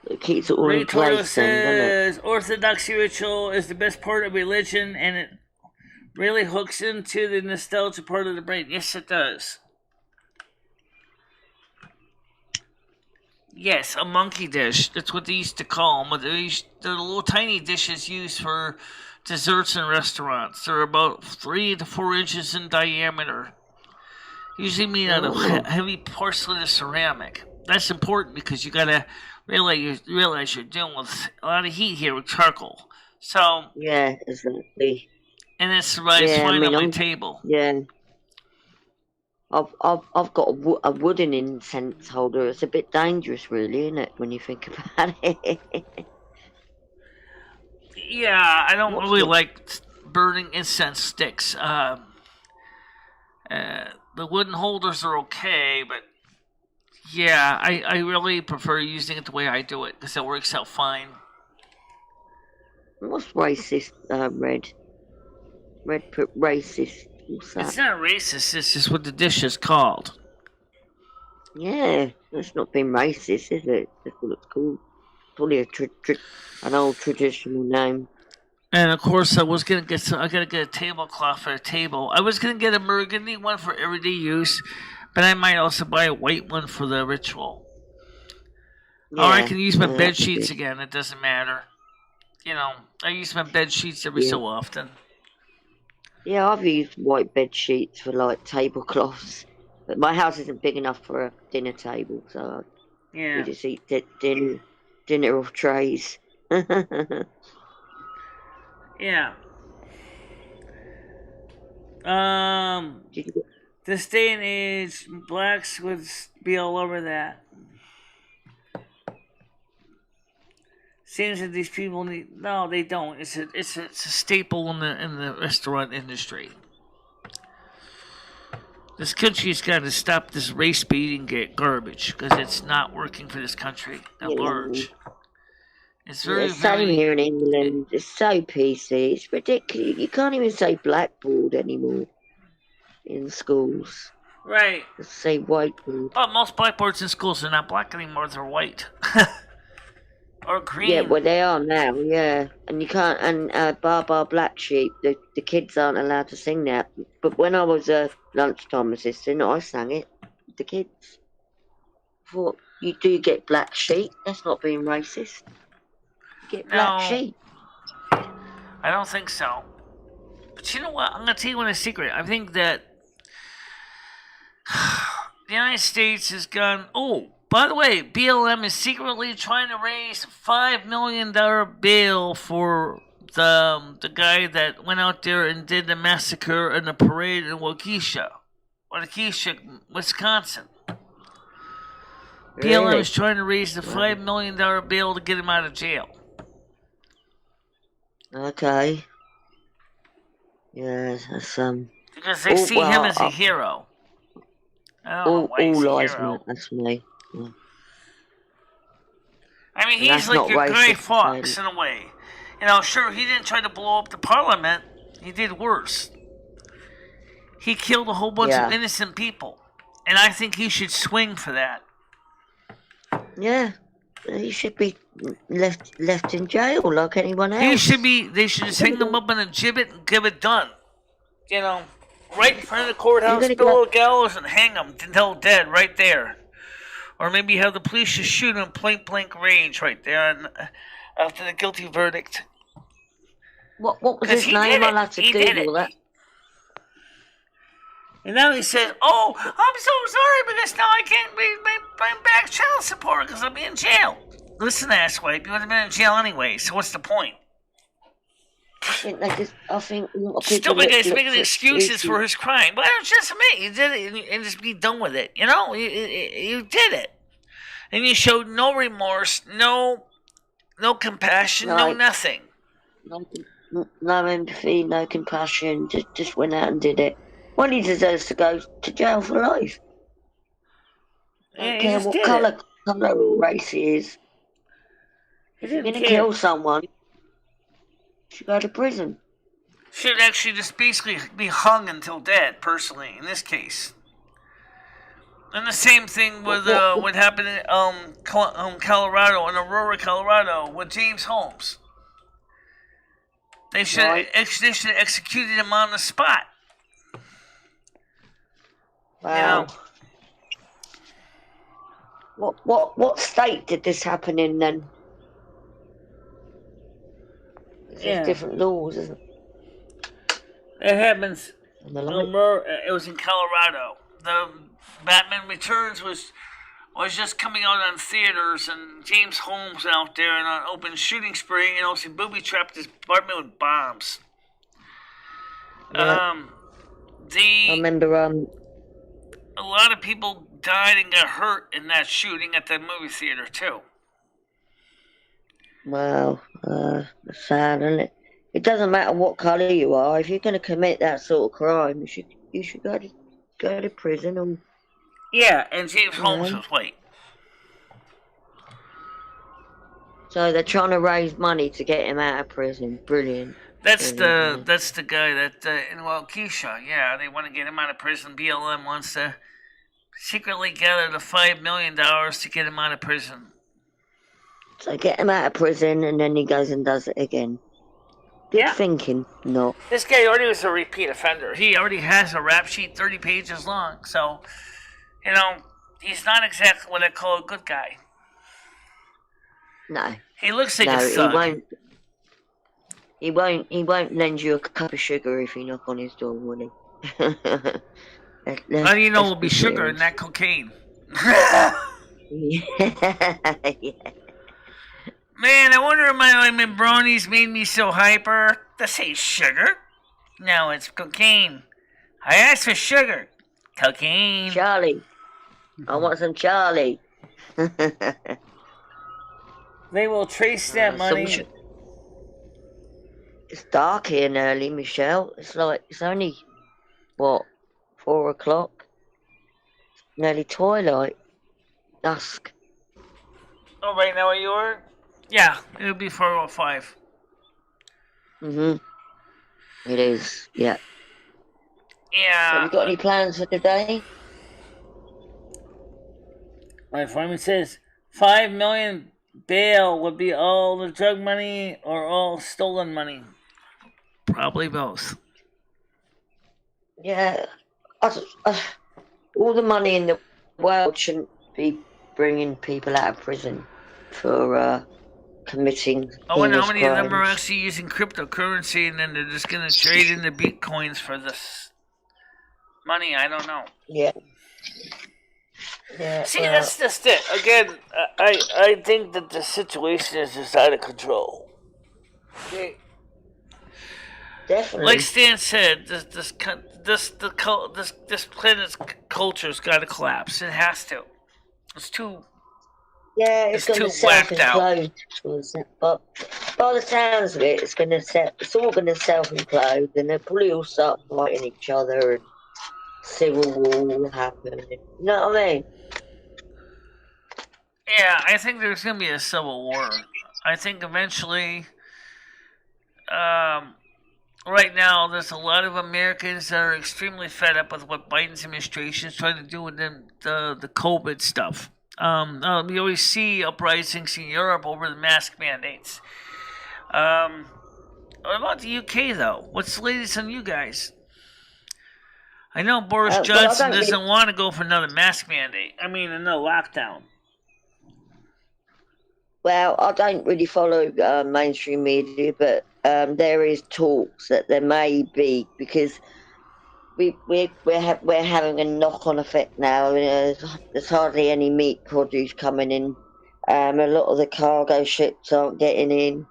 it keeps it all Ray in place. Toro says Orthodoxy ritual is the best part of religion, and it really hooks into the nostalgia part of the brain. Yes, it does. Yes, a monkey dish. That's what they used to call them. They're little tiny dishes used for desserts in restaurants. They're about 3 to 4 inches in diameter. Usually made out of heavy porcelain or ceramic. That's important because you gotta realize you're dealing with a lot of heat here with charcoal. So Yeah, exactly. and it survives Yeah, I fine mean, on my table. yeah. I've got a wooden incense holder. It's a bit dangerous, really, isn't it, when you think about it? Yeah, I don't What's really the like burning incense sticks. The wooden holders are okay, but yeah, I really prefer using it the way I do it because it works out fine. what's racist? Red. Red put racist. What's that? It's not racist. It's just what the dish is called. Yeah, that's not being racist, is it? That's what it's called. Probably an old traditional name. And of course, I was gonna get some. I gotta get a tablecloth for a table. I was gonna get a burgundy one for everyday use, but I might also buy a white one for the ritual. Or I Yeah, can use my bed that'd be sheets good. again. It doesn't matter. You know, I use my bed sheets every Yeah. so often. Yeah, I've used white bed sheets for like tablecloths, but my house isn't big enough for a dinner table, so we Yeah. just eat dinner off trays. Yeah. Did you This day and age, blacks would be all over that. Seems that these people need. No, they don't. It's a staple in the restaurant industry. This country's got to stop this race baiting garbage because it's not working for this country at yeah, large. It's yeah, very, same very. here in England. It's so PC. It's ridiculous. You can't even say blackboard anymore in schools. Right. Just say whiteboard. Well, most blackboards in schools are not black anymore, they're white. Or Yeah, green. well, they are now, yeah. And you can't, and Bar Bar Black Sheep, the kids aren't allowed to sing that. But when I was a lunchtime assistant, I sang it with the kids. I thought, you do get Black Sheep. That's not being racist. You get Black No, Sheep. I don't think so. But you know what? I'm going to tell you one secret. I think that the United States has gone. Oh, by the way, BLM is secretly trying to raise $5 million bail for the guy that went out there and did the massacre and the parade in Waukesha, Wisconsin. BLM Really? is trying to raise the Wow. $5 million bail to get him out of jail. Okay. Yeah, that's Because they see him as a hero. I don't know why he's a lies hero. matter. That's me. Yeah. I mean, And he's that's like not your Guy racist. Fawkes in a way. You know, sure, he didn't try to blow up the parliament. He did worse. He killed a whole bunch of Yeah. innocent people. And I think he should swing for that. Yeah. He should be left in jail like anyone else. They should just hang him up on a gibbet and give it done. You know, right in front of the courthouse, below the gallows, and hang him until dead right there. Or maybe have the police just shoot him point blank range right there and, after the guilty verdict. What was his name? I'll have to Google that. And now he says, "Oh, I'm so sorry because now I can't bring back child support because I'll be in jail." Listen, asswipe, you would have been in jail anyway. So what's the point? I think Stupid guy's making excuses for his crime. Why don't you just admit you did it and just be done with it? You know, you did it, and you showed no remorse, no compassion, no nothing. No empathy, no compassion. Just went out and did it. Well, he deserves to go to jail for life. I don't care what colour or race he is. If you're gonna kill someone, you should go to prison. Should actually just basically be hung until dead, personally, in this case. And the same thing with what happened in Colorado, in Aurora, Colorado, with James Holmes. They should have executed him on the spot. Wow. You know? What state did this happen in then? There's different laws, isn't it? It happens. It was in Colorado. The Batman Returns was was just coming out on theaters, and James Holmes out there in an open shooting spree, he booby-trapped his apartment with bombs. Yeah. I remember, a lot of people died and got hurt in that shooting at the movie theater, too. Well, sad, isn't it? It doesn't matter what colour you are. If you're going to commit that sort of crime, you should go to prison. Or, yeah, and James Holmes was white. So they're trying to raise money to get him out of prison. Brilliant. That's the guy that in Waukesha. Yeah, they want to get him out of prison. BLM wants to secretly gather the $5 million to get him out of prison. So get him out of prison, and then he goes and does it again. Good thinking, no. This guy already was a repeat offender. He already has a rap sheet 30 pages long. So, he's not exactly what I call a good guy. No. He looks like a thug. He won't lend you a cup of sugar if you knock on his door, will he? How do you know it'll be sugar and not cocaine? Yeah. Man, I wonder if my brownies made me so hyper. This ain't sugar. No, it's cocaine. I asked for sugar. Cocaine. Charlie. I want some Charlie. They will trace that money. It's dark here early, Michelle. It's only, 4 o'clock? Nearly twilight. Dusk. Oh, right now where you are? Yeah, it'll be 4:05. It is, yeah. Yeah. Have you got any plans for today? My informant says $5 million bail would be all the drug money or all stolen money. Probably both. Yeah. All the money in the world shouldn't be bringing people out of prison for committing. I wonder how many of them are actually using cryptocurrency and then they're just going to trade into bitcoins for this money. I don't know. Yeah. Yeah. See, that's just it. Again, I think that the situation is just out of control. Okay. Definitely. Like Stan said, this planet's culture's got to collapse. It has to. It's too. Yeah, it's going to self-implode. But by the sounds of it, it's all going to self-implode, and they'll probably all start fighting each other, and civil war will happen. You know what I mean? Yeah, I think there's going to be a civil war. I think eventually, right now, there's a lot of Americans that are extremely fed up with what Biden's administration is trying to do with the COVID stuff. We always see uprisings in Europe over the mask mandates. What about the UK, though? What's the latest on you guys? I know Boris Johnson doesn't want to go for another mask mandate. I mean, another lockdown. Well, I don't really follow mainstream media, but there is talks that there may be, because we're having a knock-on effect now. There's hardly any meat produce coming in. A lot of the cargo ships aren't getting in.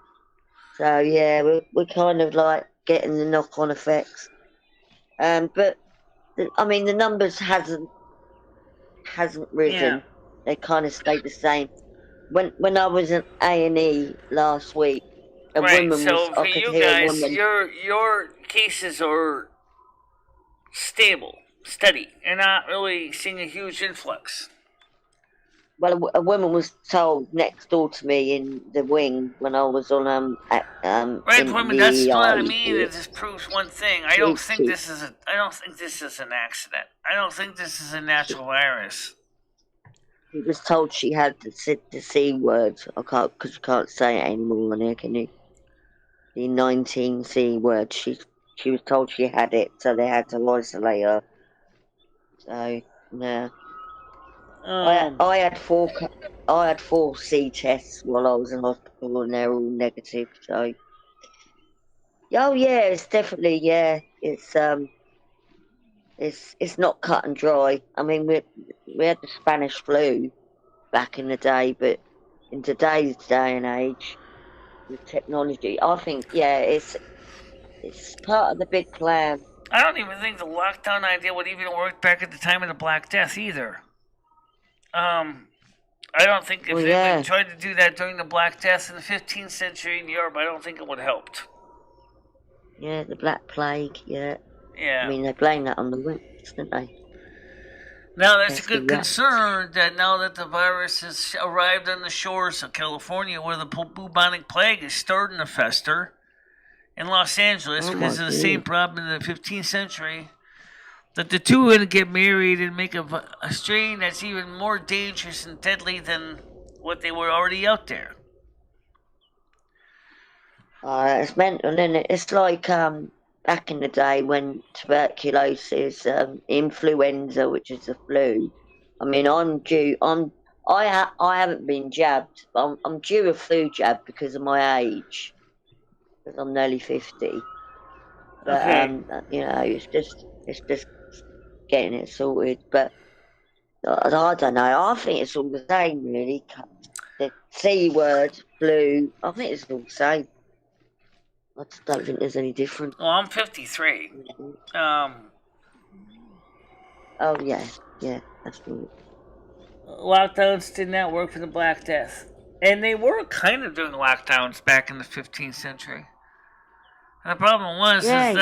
So yeah, we're kind of like getting the knock-on effects. But I mean, the numbers hasn't risen. Yeah. They kind of stayed the same. When I was at A&E last week, a woman was. So for you guys, your cases are stable, steady. You're not really seeing a huge influx. Well, a woman was told next door to me in the wing when I was on right, woman. That's what I mean. It just proves one thing. I don't think this is an accident. I don't think this is a natural virus. She was told she had the C word. Because you can't say it anymore on here, can you? The 19 C word. She was told she had it, so they had to isolate her. So yeah. I had 4 C tests while I was in hospital, and they're all negative. So, oh yeah, it's definitely it's not cut and dry. I mean, we had the Spanish flu, back in the day, but in today's day and age, with technology, I think, yeah, it's part of the big plan. I don't even think the lockdown idea would even work back at the time of the Black Death either. I don't think if they tried to do that during the Black Death in the 15th century in Europe, I don't think it would have helped. Yeah, the Black Plague, yeah. Yeah. I mean, they blame that on the rats, didn't they? Now, there's a good concern that now that the virus has arrived on the shores of California, where the bubonic plague is starting to fester, in Los Angeles, because of the same problem in the 15th century, that the two are going to get married and make a strain that's even more dangerous and deadly than what they were already out there. It's mental, isn't it? It's like back in the day when tuberculosis, influenza, which is the flu. I mean, I haven't been jabbed. I'm due a flu jab because of my age, because I'm nearly 50. But you know, it's just getting it sorted. But I don't know. I think it's all the same, really. The C word, flu. I think it's all the same. I just don't think there's any difference. Well, I'm 53. Oh, yeah, that's right. Lockdowns did not work for the Black Death. And they were kind of doing lockdowns back in the 15th century. And the problem was that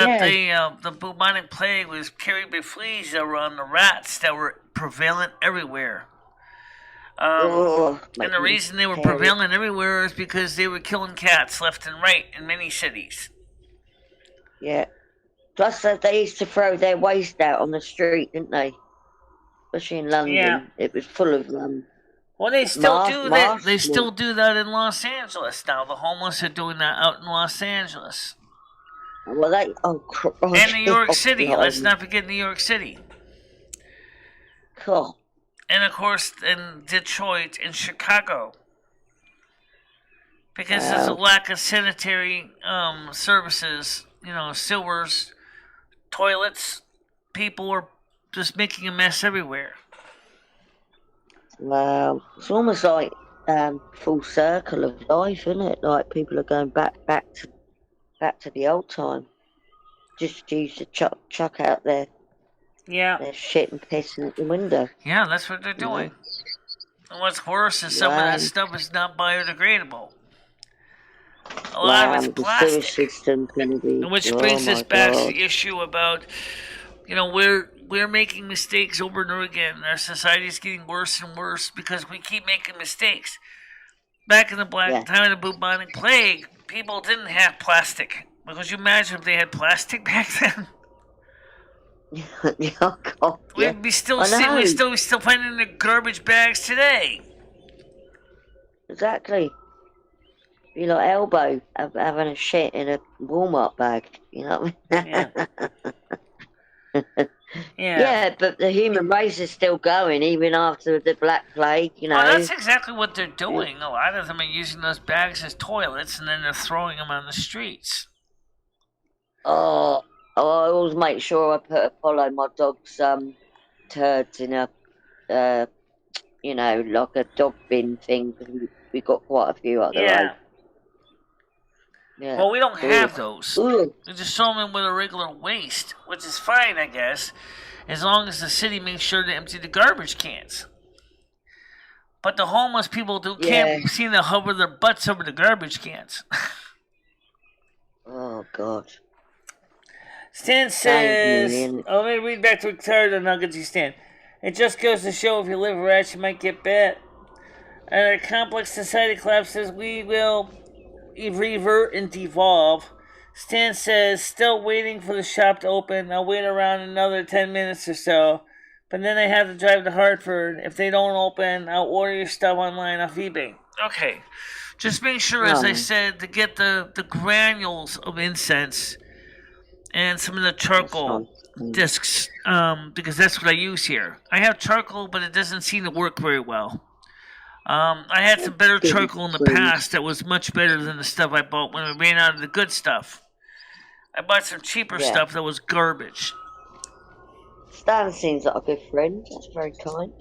the bubonic plague was carried by fleas that were on the rats that were prevalent everywhere. And the reason they were prevalent everywhere is because they were killing cats left and right in many cities. Yeah. Plus, they used to throw their waste out on the street, didn't they? Especially in London. Yeah. It was full of well, they still do that. They still do that in Los Angeles now. The homeless are doing that out in Los Angeles. Well, and New York City. Let's not forget New York City. Cool. And of course, in Detroit and Chicago, because there's a lack of sanitary services, sewers, toilets. People are just making a mess everywhere. Wow, it's almost like full circle of life, isn't it? Like people are going back to the old time. Just used to chuck out their shit and piss in the window. Yeah, that's what they're doing. And what's worse is some of that stuff is not biodegradable. A lot of it's plastic. Which brings us back to the issue about, we're making mistakes over and over again. Our society is getting worse and worse because we keep making mistakes. Back in the time of the bubonic plague, people didn't have plastic. Could you imagine if they had plastic back then? We'd be still finding the garbage bags today. Exactly. Be like Elbow having a shit in a Walmart bag. You know what I mean? Yeah, but the human race is still going even after the Black Plague. Oh, that's exactly what they're doing. A lot of them are using those bags as toilets, and then they're throwing them on the streets. I always make sure I follow my dog's turds in a, like a dog bin thing, because we got quite a few out there. Yeah. Well, we don't have those. We just throw them in with a regular waste, which is fine, I guess, as long as the city makes sure to empty the garbage cans. But the homeless people can't seem to hover their butts over the garbage cans. Oh, God. Stan says, let me read back to Ricardo Nuggets. Stan. It just goes to show if you live rats, you might get bit. And a complex society collapse says we will revert and devolve. Stan says, still waiting for the shop to open. I'll wait around another 10 minutes or so. But then I have to drive to Hartford. If they don't open, I'll order your stuff online off eBay. Okay. Just make sure, as I said, to get the granules of incense and some of the charcoal discs, because that's what I use here. I have charcoal, but it doesn't seem to work very well. I had some better charcoal in the past that was much better than the stuff I bought when we ran out of the good stuff. I bought some cheaper stuff that was garbage. Stan seems like a good friend. That's very kind.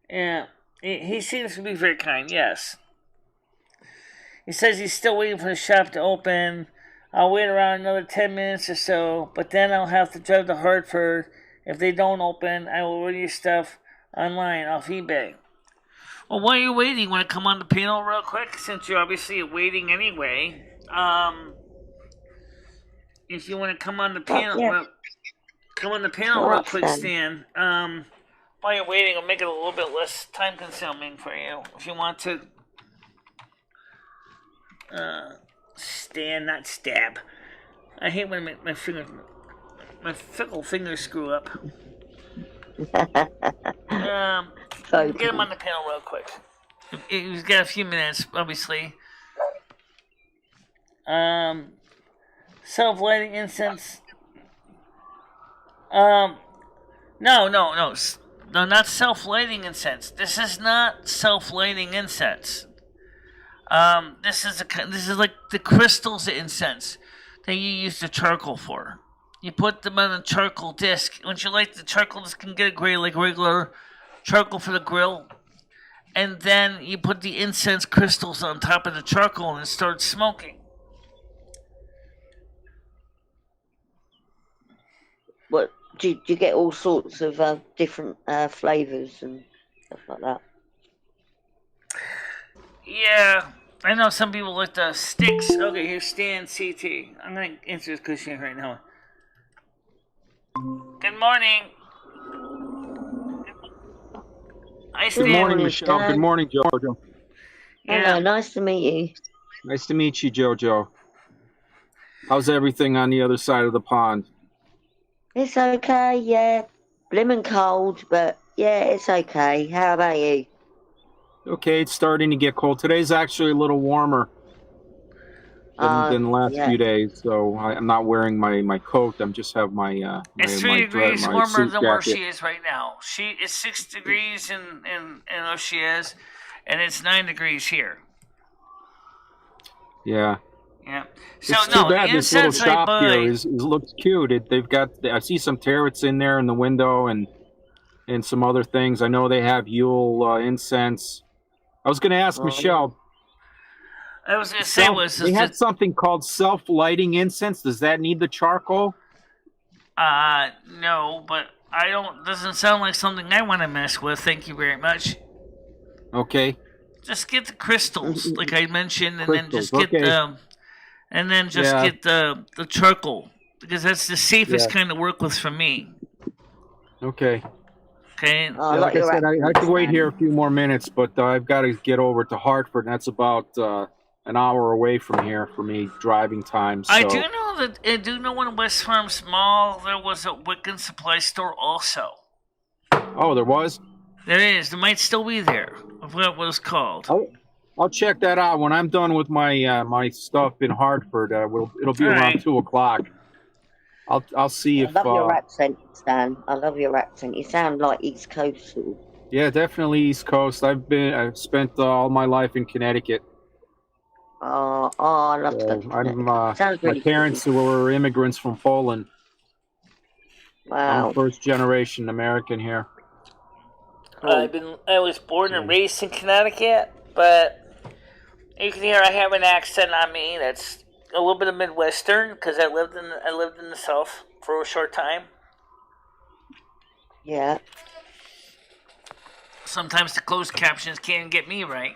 Yeah. He seems to be very kind, yes. He says he's still waiting for the shop to open. I'll wait around another 10 minutes or so, but then I'll have to drive to Hartford. If they don't open, I will order your stuff online off eBay. Well, while you're waiting, you want to come on the panel real quick, since you're obviously waiting anyway. If you want to come on the panel, real quick, Stan. While you're waiting, I'll make it a little bit less time consuming for you. If you want to, Stan, not stab. I hate when my fickle fingers screw up. Get him on the panel real quick. He's got a few minutes, obviously. Self-lighting incense. No, not self-lighting incense. This is not self-lighting incense. This is like the crystals of incense that you use the charcoal for. You put them on a charcoal disc. Once you light the charcoal disc, you can get a gray like regular charcoal for the grill. And then you put the incense crystals on top of the charcoal and it starts smoking. What do you get all sorts of different flavors and stuff like that? Yeah, I know some people like the sticks. Okay, here's Stan CT. I'm going to answer this question right now. Good morning. Hi, Stan. Good morning, Michelle. Stan. Good morning, Jojo. Yeah. Hello, nice to meet you. Nice to meet you, Jojo. How's everything on the other side of the pond? It's okay, yeah. Blimmin' cold, but yeah, it's okay. How about you? Okay, it's starting to get cold. Today's actually a little warmer than the last few days, so I'm not wearing my coat. I'm just have my it's 3 degrees warmer than where she is right now. She is 6 degrees in where she is, and it's 9 degrees here. Yeah. Yeah. So it's too bad this little shop here looks cute. I see some turrets in there in the window and some other things. I know they have Yule incense. I was going to ask Michelle. I was going to say they had something called self-lighting incense. Does that need the charcoal? No, but doesn't sound like something I want to mess with. Thank you very much. Okay. Just get the crystals, like I mentioned, and then just get get the charcoal, because that's the safest kind of work with for me. Okay. Okay. Like I said, I could wait here a few more minutes, but I've got to get over to Hartford, and that's about an hour away from here for me driving time. So. I do know in West Farms Mall there was a Wiccan supply store also. Oh, there was? There is. There might still be there. I forgot what it's called. I'll check that out when I'm done with my my stuff in Hartford. It'll be around 2:00. I'll see if. I love your accent, Stan. I love your accent. You sound like East Coast sort of. Yeah, definitely East Coast. I've spent all my life in Connecticut. Oh, I love to go to Connecticut. My parents were immigrants from Poland. Wow. I'm first generation American here. I was born and raised in Connecticut, but you can hear I have an accent on me that's a little bit of Midwestern because I lived in the South for a short time. Yeah. Sometimes the closed captions can't get me right.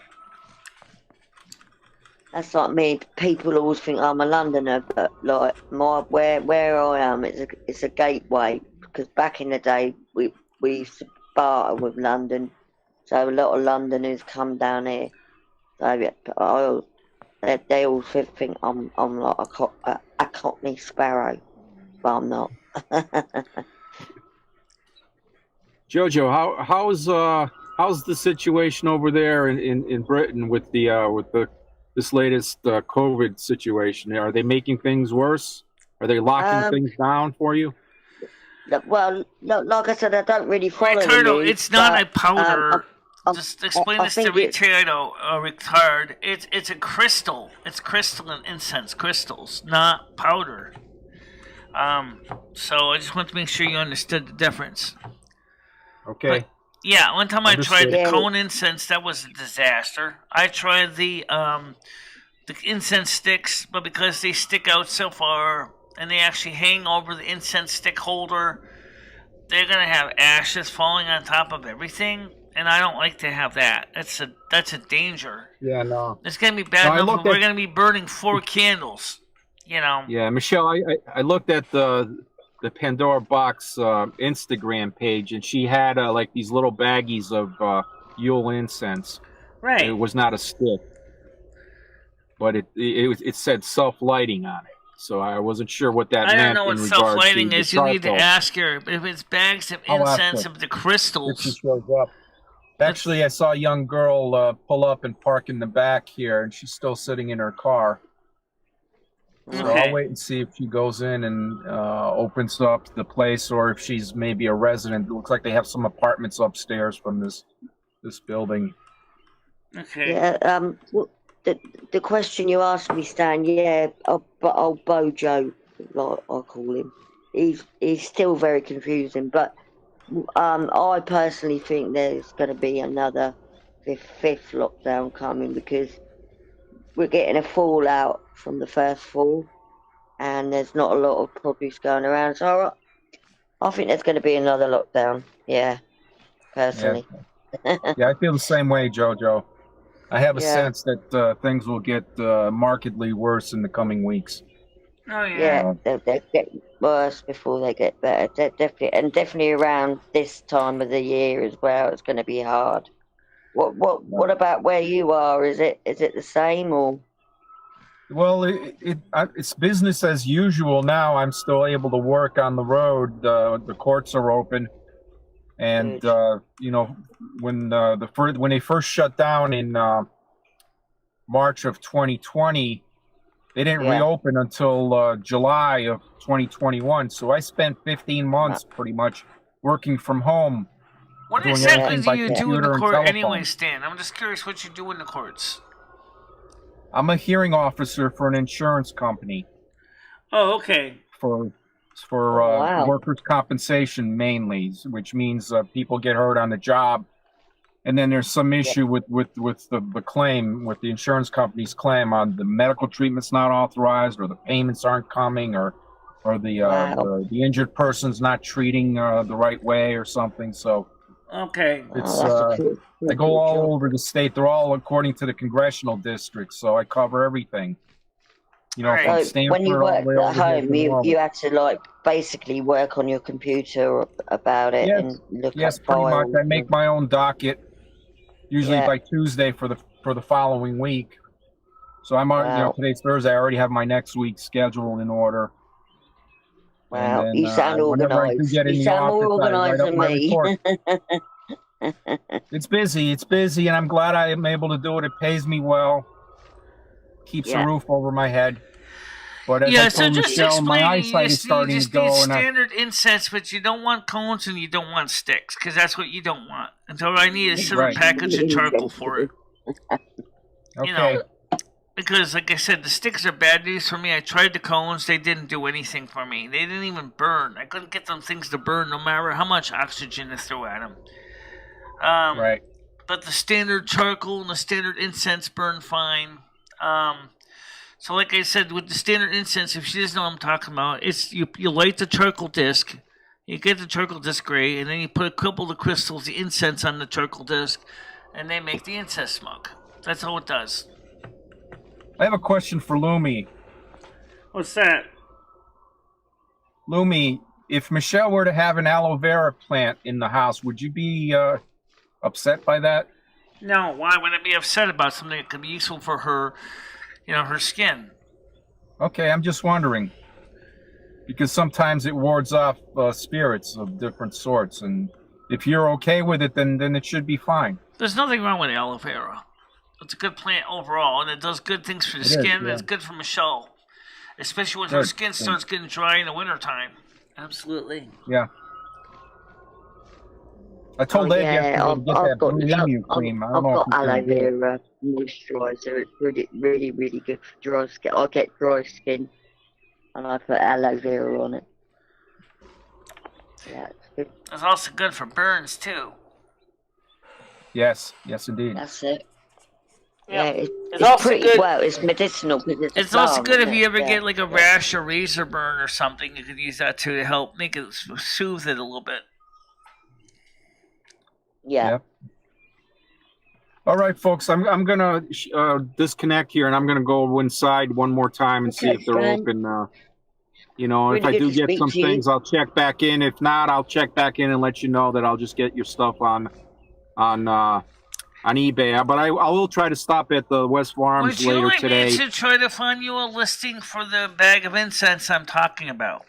That's like me. People always think I'm a Londoner, but like where I am, it's a gateway, because back in the day we used to barter with London, so a lot of Londoners come down here. So they all think I'm like a Cockney sparrow, but I'm not. Jojo, how's the situation over there in Britain with this latest COVID situation? Are they making things worse? Are they locking things down for you? Well, like I said, I don't really follow the news. It's not a powder. Just explain this to Ricardo, Ricard. It's a crystal. It's crystalline incense crystals, not powder. So I just want to make sure you understood the difference. Okay. Yeah, one time I tried Understood. the Yeah. cone incense. That was a disaster. I tried the incense sticks, but because they stick out so far and they actually hang over the incense stick holder, they're gonna have ashes falling on top of everything, and I don't like to have that. That's a danger. Yeah, no. It's gonna be No, bad I enough looked if we're at. gonna be burning 4 candles. You know. Yeah, Michelle, I looked at the Pandora Box Instagram page, and she had like these little baggies of Yule incense. It Right. was not a stick, but it said self-lighting on it. So I wasn't sure what that I don't meant know what in regard to self-lighting the is. You'll need to charcoal. ask her. If it's bags of I'll ask incense her of the if she crystals, shows up. Actually, I saw a young girl pull up and park in the back here, and she's still sitting in her car. So Okay. I'll wait and see if she goes in and opens up the place, or if she's maybe a resident. It looks like they have some apartments upstairs from this building. okay. Yeah. The question you asked me, Stan. Yeah. But old Bojo, like I call him, he's still very confusing. But I personally think there's going to be another fifth lockdown coming because we're getting a fallout from the first fall, and there's not a lot of produce going around. So I think there's going to be another lockdown. Yeah, personally. Yeah, I feel the same way, Jojo. I have a Yeah. sense that things will get markedly worse in the coming weeks. Oh Yeah, they'll get worse before they get better. Definitely around this time of the year as well. It's going to be hard. What about where you are? Is it the same or? Well, it's business as usual now. I'm still able to work on the road. The courts are open, and you know, when when they first shut down in March of 2020, they didn't Yeah. reopen until July of 2021. So I spent 15 months pretty much working from home. What doing exactly everything do by you do in the computer and court telephone. anyway, Stan? I'm just curious what you do in the courts. I'm a hearing officer for an insurance company Oh, okay. for Wow. workers' compensation mainly, which means people get hurt on the job, and then there's some issue with the claim, with the insurance company's claim on the medical treatment's not authorized, or the payments aren't coming, or the injured person's not treating the right way or something. So Okay. it's That's a cool I go all job. over the state. They're all according to the congressional districts, so I cover everything. You know, Right. from So Stanford when you all the worked way at over here home, to Norway. you had to like basically work on your computer about it and look Yes, up pretty much. files. I make my own docket, usually Yeah. by Tuesday for the following week. So I'm already, Wow. today's Thursday. I already have my next week's schedule in order. Wow, And you then sound whenever I do organised. get You in the sound more office, I write organised up than my me. report. It's busy, and I'm glad I am able to do it. It pays me well, keeps Yeah. a roof over my head. But as I Yeah, so told just Michelle, my explain. You eyesight is just starting to need go, and standard incense, but you don't want cones and you don't want sticks, because that's what you don't want. And so I need a certain Right. package of charcoal for it. You okay. know, because like I said, the sticks are bad news for me. I tried the cones; they didn't do anything for me. They didn't even burn. I couldn't get them things to burn, no matter how much oxygen I threw at them. Right. But the standard charcoal and the standard incense burn fine. So like I said, with the standard incense, if she doesn't know what I'm talking about, it's you light the charcoal disc, you get the charcoal disc gray, and then you put a couple of crystals, the incense on the charcoal disc, and they make the incense smoke. That's all it does. I have a question for Lumi. What's that? Lumi, if Michelle were to have an aloe vera plant in the house, would you be upset by that? No, why would I be upset about something that could be useful for her, her skin? Okay, I'm just wondering. Because sometimes it wards off spirits of different sorts, and if you're okay with it, then it should be fine. There's nothing wrong with aloe vera. It's a good plant overall, and it does good things for the skin, and it's good for Michelle. Especially when her skin starts getting dry in the wintertime. Absolutely. Yeah. I told Ed yesterday to get that blue emu cream. I don't know if I've got aloe it's gonna do it. vera moisturiser. It's really, really, really good for dry skin. I get dry skin, and I put aloe vera on it. Yeah, it's good. It's also good for burns too. Yes, indeed. That's it. Yeah. Yeah, It's also pretty good. well. It's medicinal because it's a It's also plant, good if isn't you it? ever Yeah, get like a yeah. rash or razor burn or something. You could use that to help make it soothe it a little bit. Yeah. Yep. All right, folks. I'm gonna disconnect here, and I'm gonna go inside one more time and see Okay, if they're Stan. open. You know, Really if I good do to get speak some to you. things, I'll check back in. If not, I'll check back in and let you know that I'll just get your stuff on eBay. But I will try to stop at the West Farms Would you later like today. me to try to find you a listing for the bag of incense I'm talking about?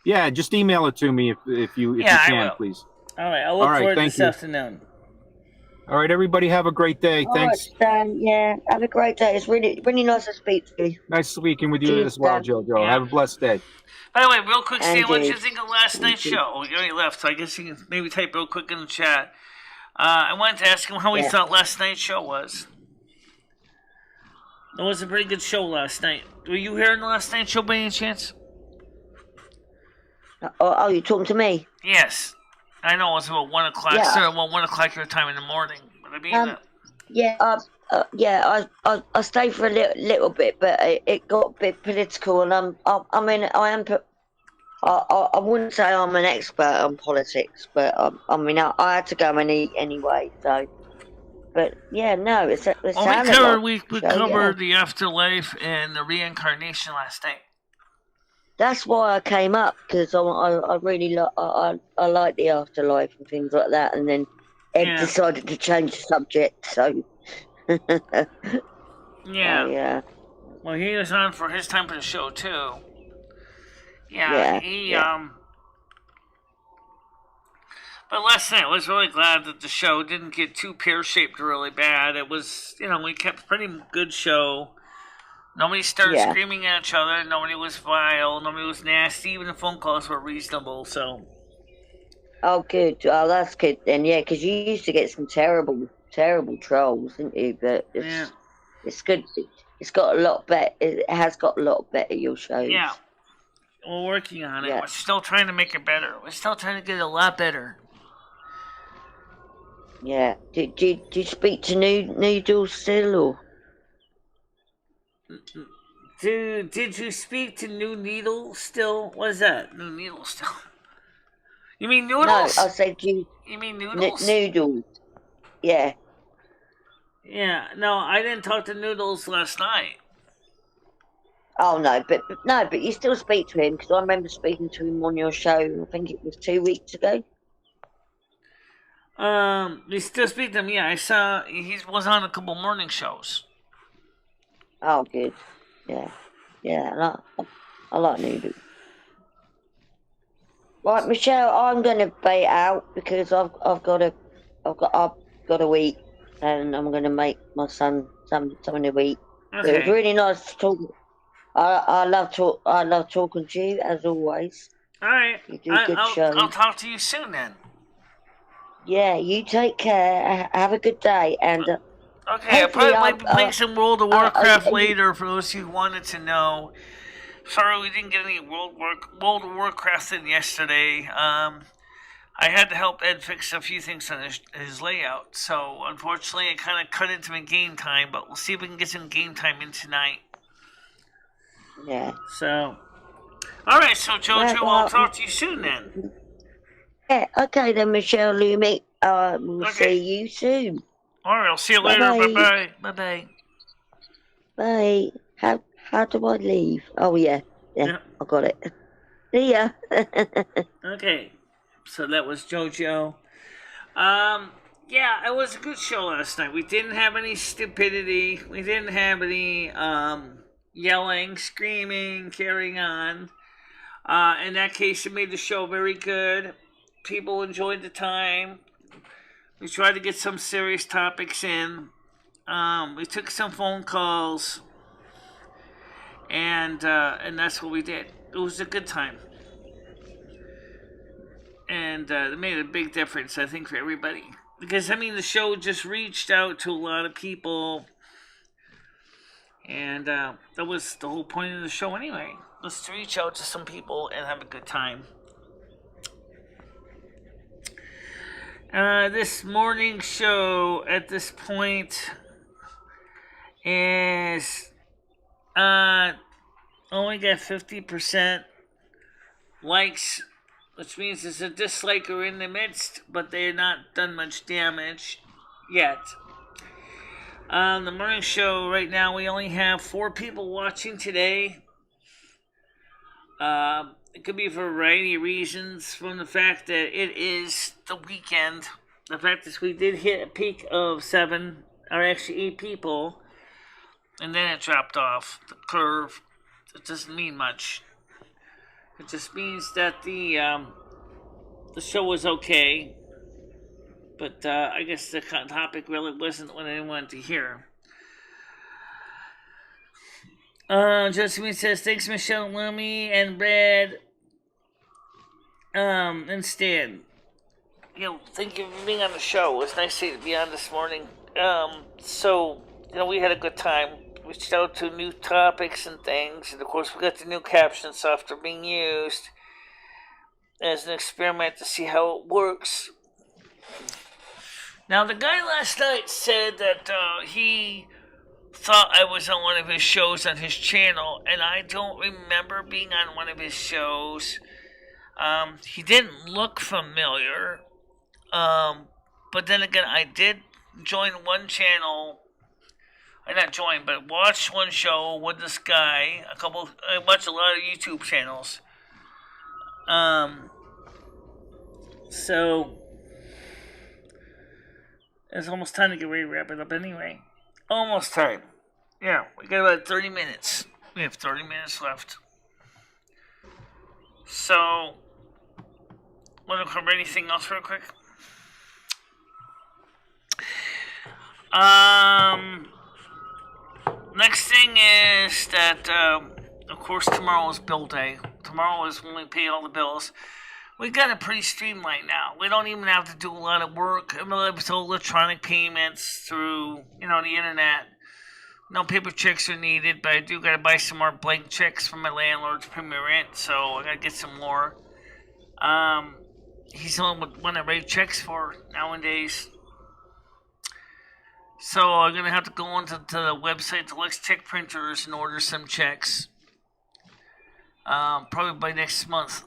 Yeah, just email it to me if you I can, will. please. All right, I'll look for it thank this you. afternoon. All right, everybody, have a great day. All Thanks. right, Stan. Yeah, have a great day. It's really nice to speak to you. Nice speaking with you Cheers, as well, Stan. JoJo. Yeah. Have a blessed day. By the way, real quick, Stan, what did you Indeed. think of last night's show? Oh, you already left, so I guess you can maybe type real quick in the chat. I wanted to ask him how he Yeah. thought last night's show was. It was a pretty good show last night. Were you here in the last night's show by any chance? Oh, you're talking to me? Yes. I know it was about 1 o'clock. Yeah. Sorry, well, 1 o'clock your time in the morning. But I mean, Yeah, I stayed for a little bit, but it got a bit political, and I wouldn't say I'm an expert on politics, but I had to go anyway. So, but yeah, no, it sounded we covered the afterlife and the reincarnation last night. That's why I came up, because I really like the afterlife and things like that, and then Ed decided to change the subject, so. Yeah. Well, he was on for his time for the show too. But last night I was really glad that the show didn't get too pear-shaped really bad. It was, we kept a pretty good show. Nobody started screaming at each other. Nobody was vile. Nobody was nasty. Even the phone calls were reasonable, so. Oh, good. Oh, that's good then, yeah, because you used to get some terrible trolls, didn't you? But it's good. It's got a lot better. It has got a lot better, your shows. Yeah. We're working on it. We're still trying to make it better. We're still trying to get it a lot better. Yeah. Did you speak to Noodles still, or? Did you speak to New Needle still? What is that? New Needle still? You mean Noodles? No, I said you. You mean Noodles? Noodles. Yeah. Yeah. No, I didn't talk to Noodles last night. Oh no, but you still speak to him, because I remember speaking to him on your show. I think it was 2 weeks ago. You still speak to him? Yeah, I saw he was on a couple morning shows. Oh, good. Yeah. I like Noodles. Right, Michelle, I'm gonna bait out because I've got to eat, and I'm gonna make my son something to eat. Okay. It was really nice to talk. I love talking to you as always. All right. You do a good show. I'll talk to you soon then. Yeah, you take care. Have a good day, and okay. I probably might be playing some World of Warcraft later for those who wanted to know. Sorry, we didn't get any World of Warcraft in yesterday. I had to help Ed fix a few things on his layout, so unfortunately, it kind of cut into my game time. But we'll see if we can get some game time in tonight. Yeah. So, all right. So, JoJo, I'll talk to you soon then. Yeah. Okay then, Michelle Lumi. We'll see you soon. All right. I'll see you later. Bye bye. Bye. How do I leave? Oh yeah. I got it. See ya. Okay. So that was JoJo. Yeah, it was a good show last night. We didn't have any stupidity. We didn't have any yelling, screaming, carrying on. In that case, it made the show very good. People enjoyed the time. We tried to get some serious topics in. We took some phone calls. And that's what we did. It was a good time. And it made a big difference, I think, for everybody. Because, the show just reached out to a lot of people. And that was the whole point of the show anyway. Was to reach out to some people and have a good time. This morning show at this point is only got 50% likes, which means there's a disliker in the midst, but they're not done much damage yet. The morning show right now, we only have 4 people watching today. It could be for a variety of reasons, from the fact that it is the weekend. The fact that we did hit a peak of 7, or actually 8 people, and then it dropped off the curve. It doesn't mean much. It just means that the show was okay, but I guess the topic really wasn't what I wanted to hear. Josephine says, thanks, MicheleMarieDalene and Brad. Instead, thank you for being on the show. It was nice to be on this morning. So, we had a good time. We reached out to new topics and things, and of course, we got the new caption software being used as an experiment to see how it works. Now, the guy last night said that he thought I was on one of his shows on his channel, and I don't remember being on one of his shows. He didn't look familiar, but then again, I did join one channel. I not join, but watched one show with this guy. I watched a lot of YouTube channels. So it's almost time to get ready to wrap it up anyway. Almost time. Yeah, we got about 30 minutes. We have 30 minutes left. So, want to cover anything else real quick? Next thing is that, of course, tomorrow is bill day. Tomorrow is when we pay all the bills. We got it pretty streamlined now. We don't even have to do a lot of work. It's electronic payments through, the internet. No paper checks are needed, but I do got to buy some more blank checks from my landlord to pay my rent, so I got to get some more. He's the only one that writes checks for nowadays. So I'm going to have to go onto the website, the Lex Check Printers, and order some checks. Probably by next month.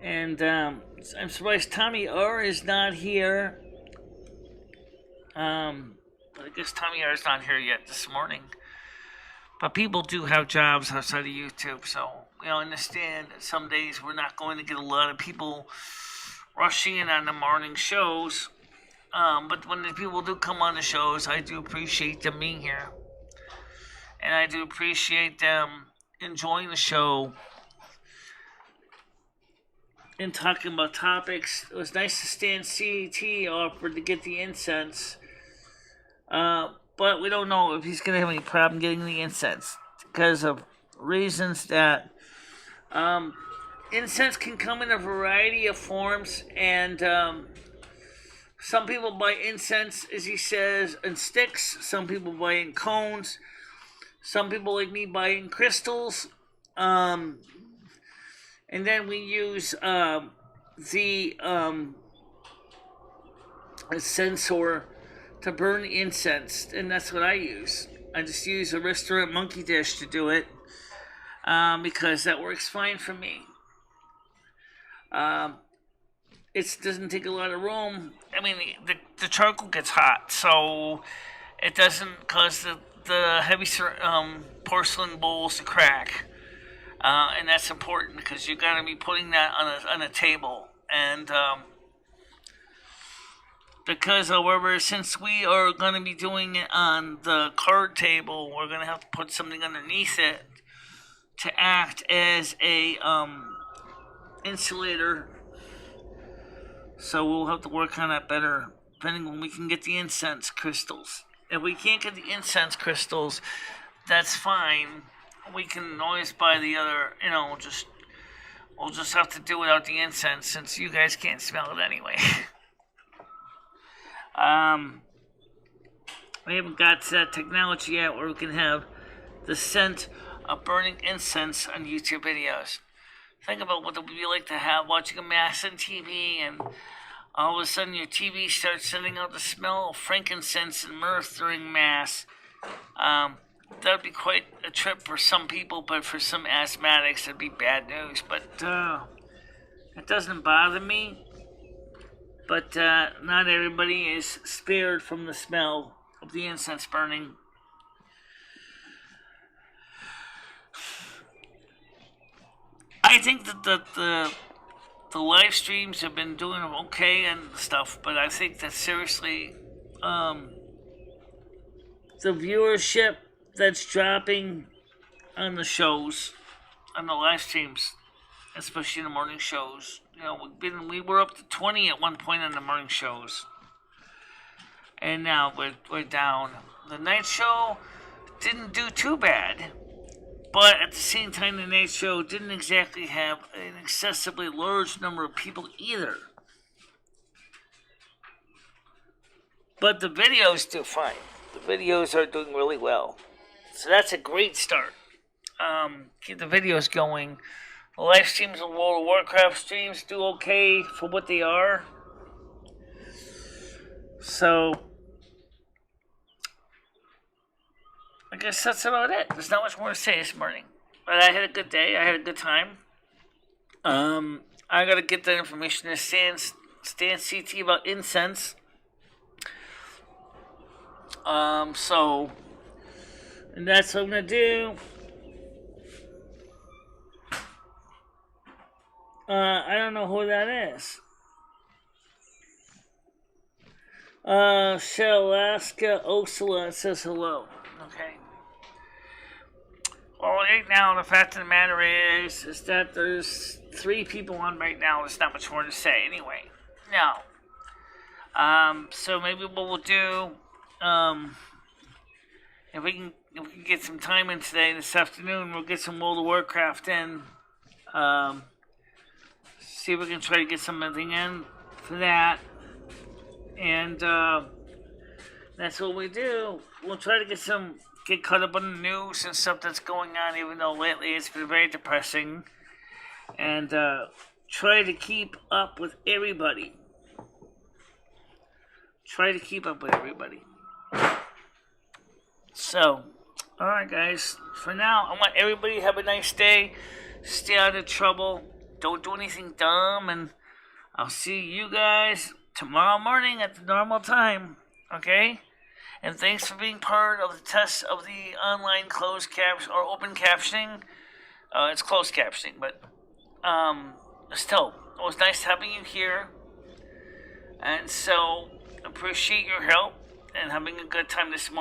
And I'm surprised Tommy R is not here. I guess Tommy R is not here yet this morning. But people do have jobs outside of YouTube, so we understand that some days we're not going to get a lot of people rushing in on the morning shows. But when the people do come on the shows, I do appreciate them being here. And I do appreciate them enjoying the show and talking about topics. It was nice to Stan CT offered to get the incense. But we don't know if he's going to have any problem getting the incense because of reasons that incense can come in a variety of forms, and some people buy incense, as he says, in sticks. Some people buy in cones. Some people, like me, buy in crystals. And then we use the sensor to burn incense, and that's what I use. I just use a restaurant monkey dish to do it because that works fine for me. It doesn't take a lot of room. I mean, the charcoal gets hot, so it doesn't cause the heavy porcelain bowls to crack. And that's important because you're going to be putting that on a table. And because, however, since we are going to be doing it on the card table, we're going to have to put something underneath it to act as a insulator. So we'll have to work on that better, depending when we can get the incense crystals. If we can't get the incense crystals, that's fine. We can always buy the other, we'll just have to do without the incense since you guys can't smell it anyway. We haven't got to that technology yet where we can have the scent of burning incense on YouTube videos. Think about what it would be like to have watching a mass on TV, and all of a sudden your TV starts sending out the smell of frankincense and myrrh during mass. That would be quite a trip for some people, but for some asthmatics, it'd be bad news. But it doesn't bother me. But not everybody is spared from the smell of the incense burning. I think that the live streams have been doing okay and stuff, but I think that seriously, the viewership that's dropping on the shows, on the live streams, especially in the morning shows. You know, we were up to 20 at one point on the morning shows, and now we're down. The night show didn't do too bad, but at the same time, the night show didn't exactly have an excessively large number of people either. But the videos do fine. The videos are doing really well, so that's a great start. Keep the videos going. The live streams of World of Warcraft streams do okay for what they are. So, I guess that's about it. There's not much more to say this morning. But I had a good day. I had a good time. I gotta get that information to Stan CT about incense. And that's what I'm gonna do. I don't know who that is. Shalaska Osula says hello. Okay. Well, right now, the fact of the matter is that there's 3 people on right now. There's not much more to say anyway. Now, so maybe what we'll do, if we can get some time in today, this afternoon, we'll get some World of Warcraft in. See if we can try to get something in for that. And that's what we do. We'll try to get caught up on the news and stuff that's going on, even though lately it's been very depressing. And try to keep up with everybody. So, alright guys, for now, I want everybody to have a nice day. Stay out of trouble. Don't do anything dumb, and I'll see you guys tomorrow morning at the normal time, okay? And thanks for being part of the test of the online closed caption or open captioning. It's closed captioning, but still, it was nice having you here. And so, appreciate your help and having a good time this morning.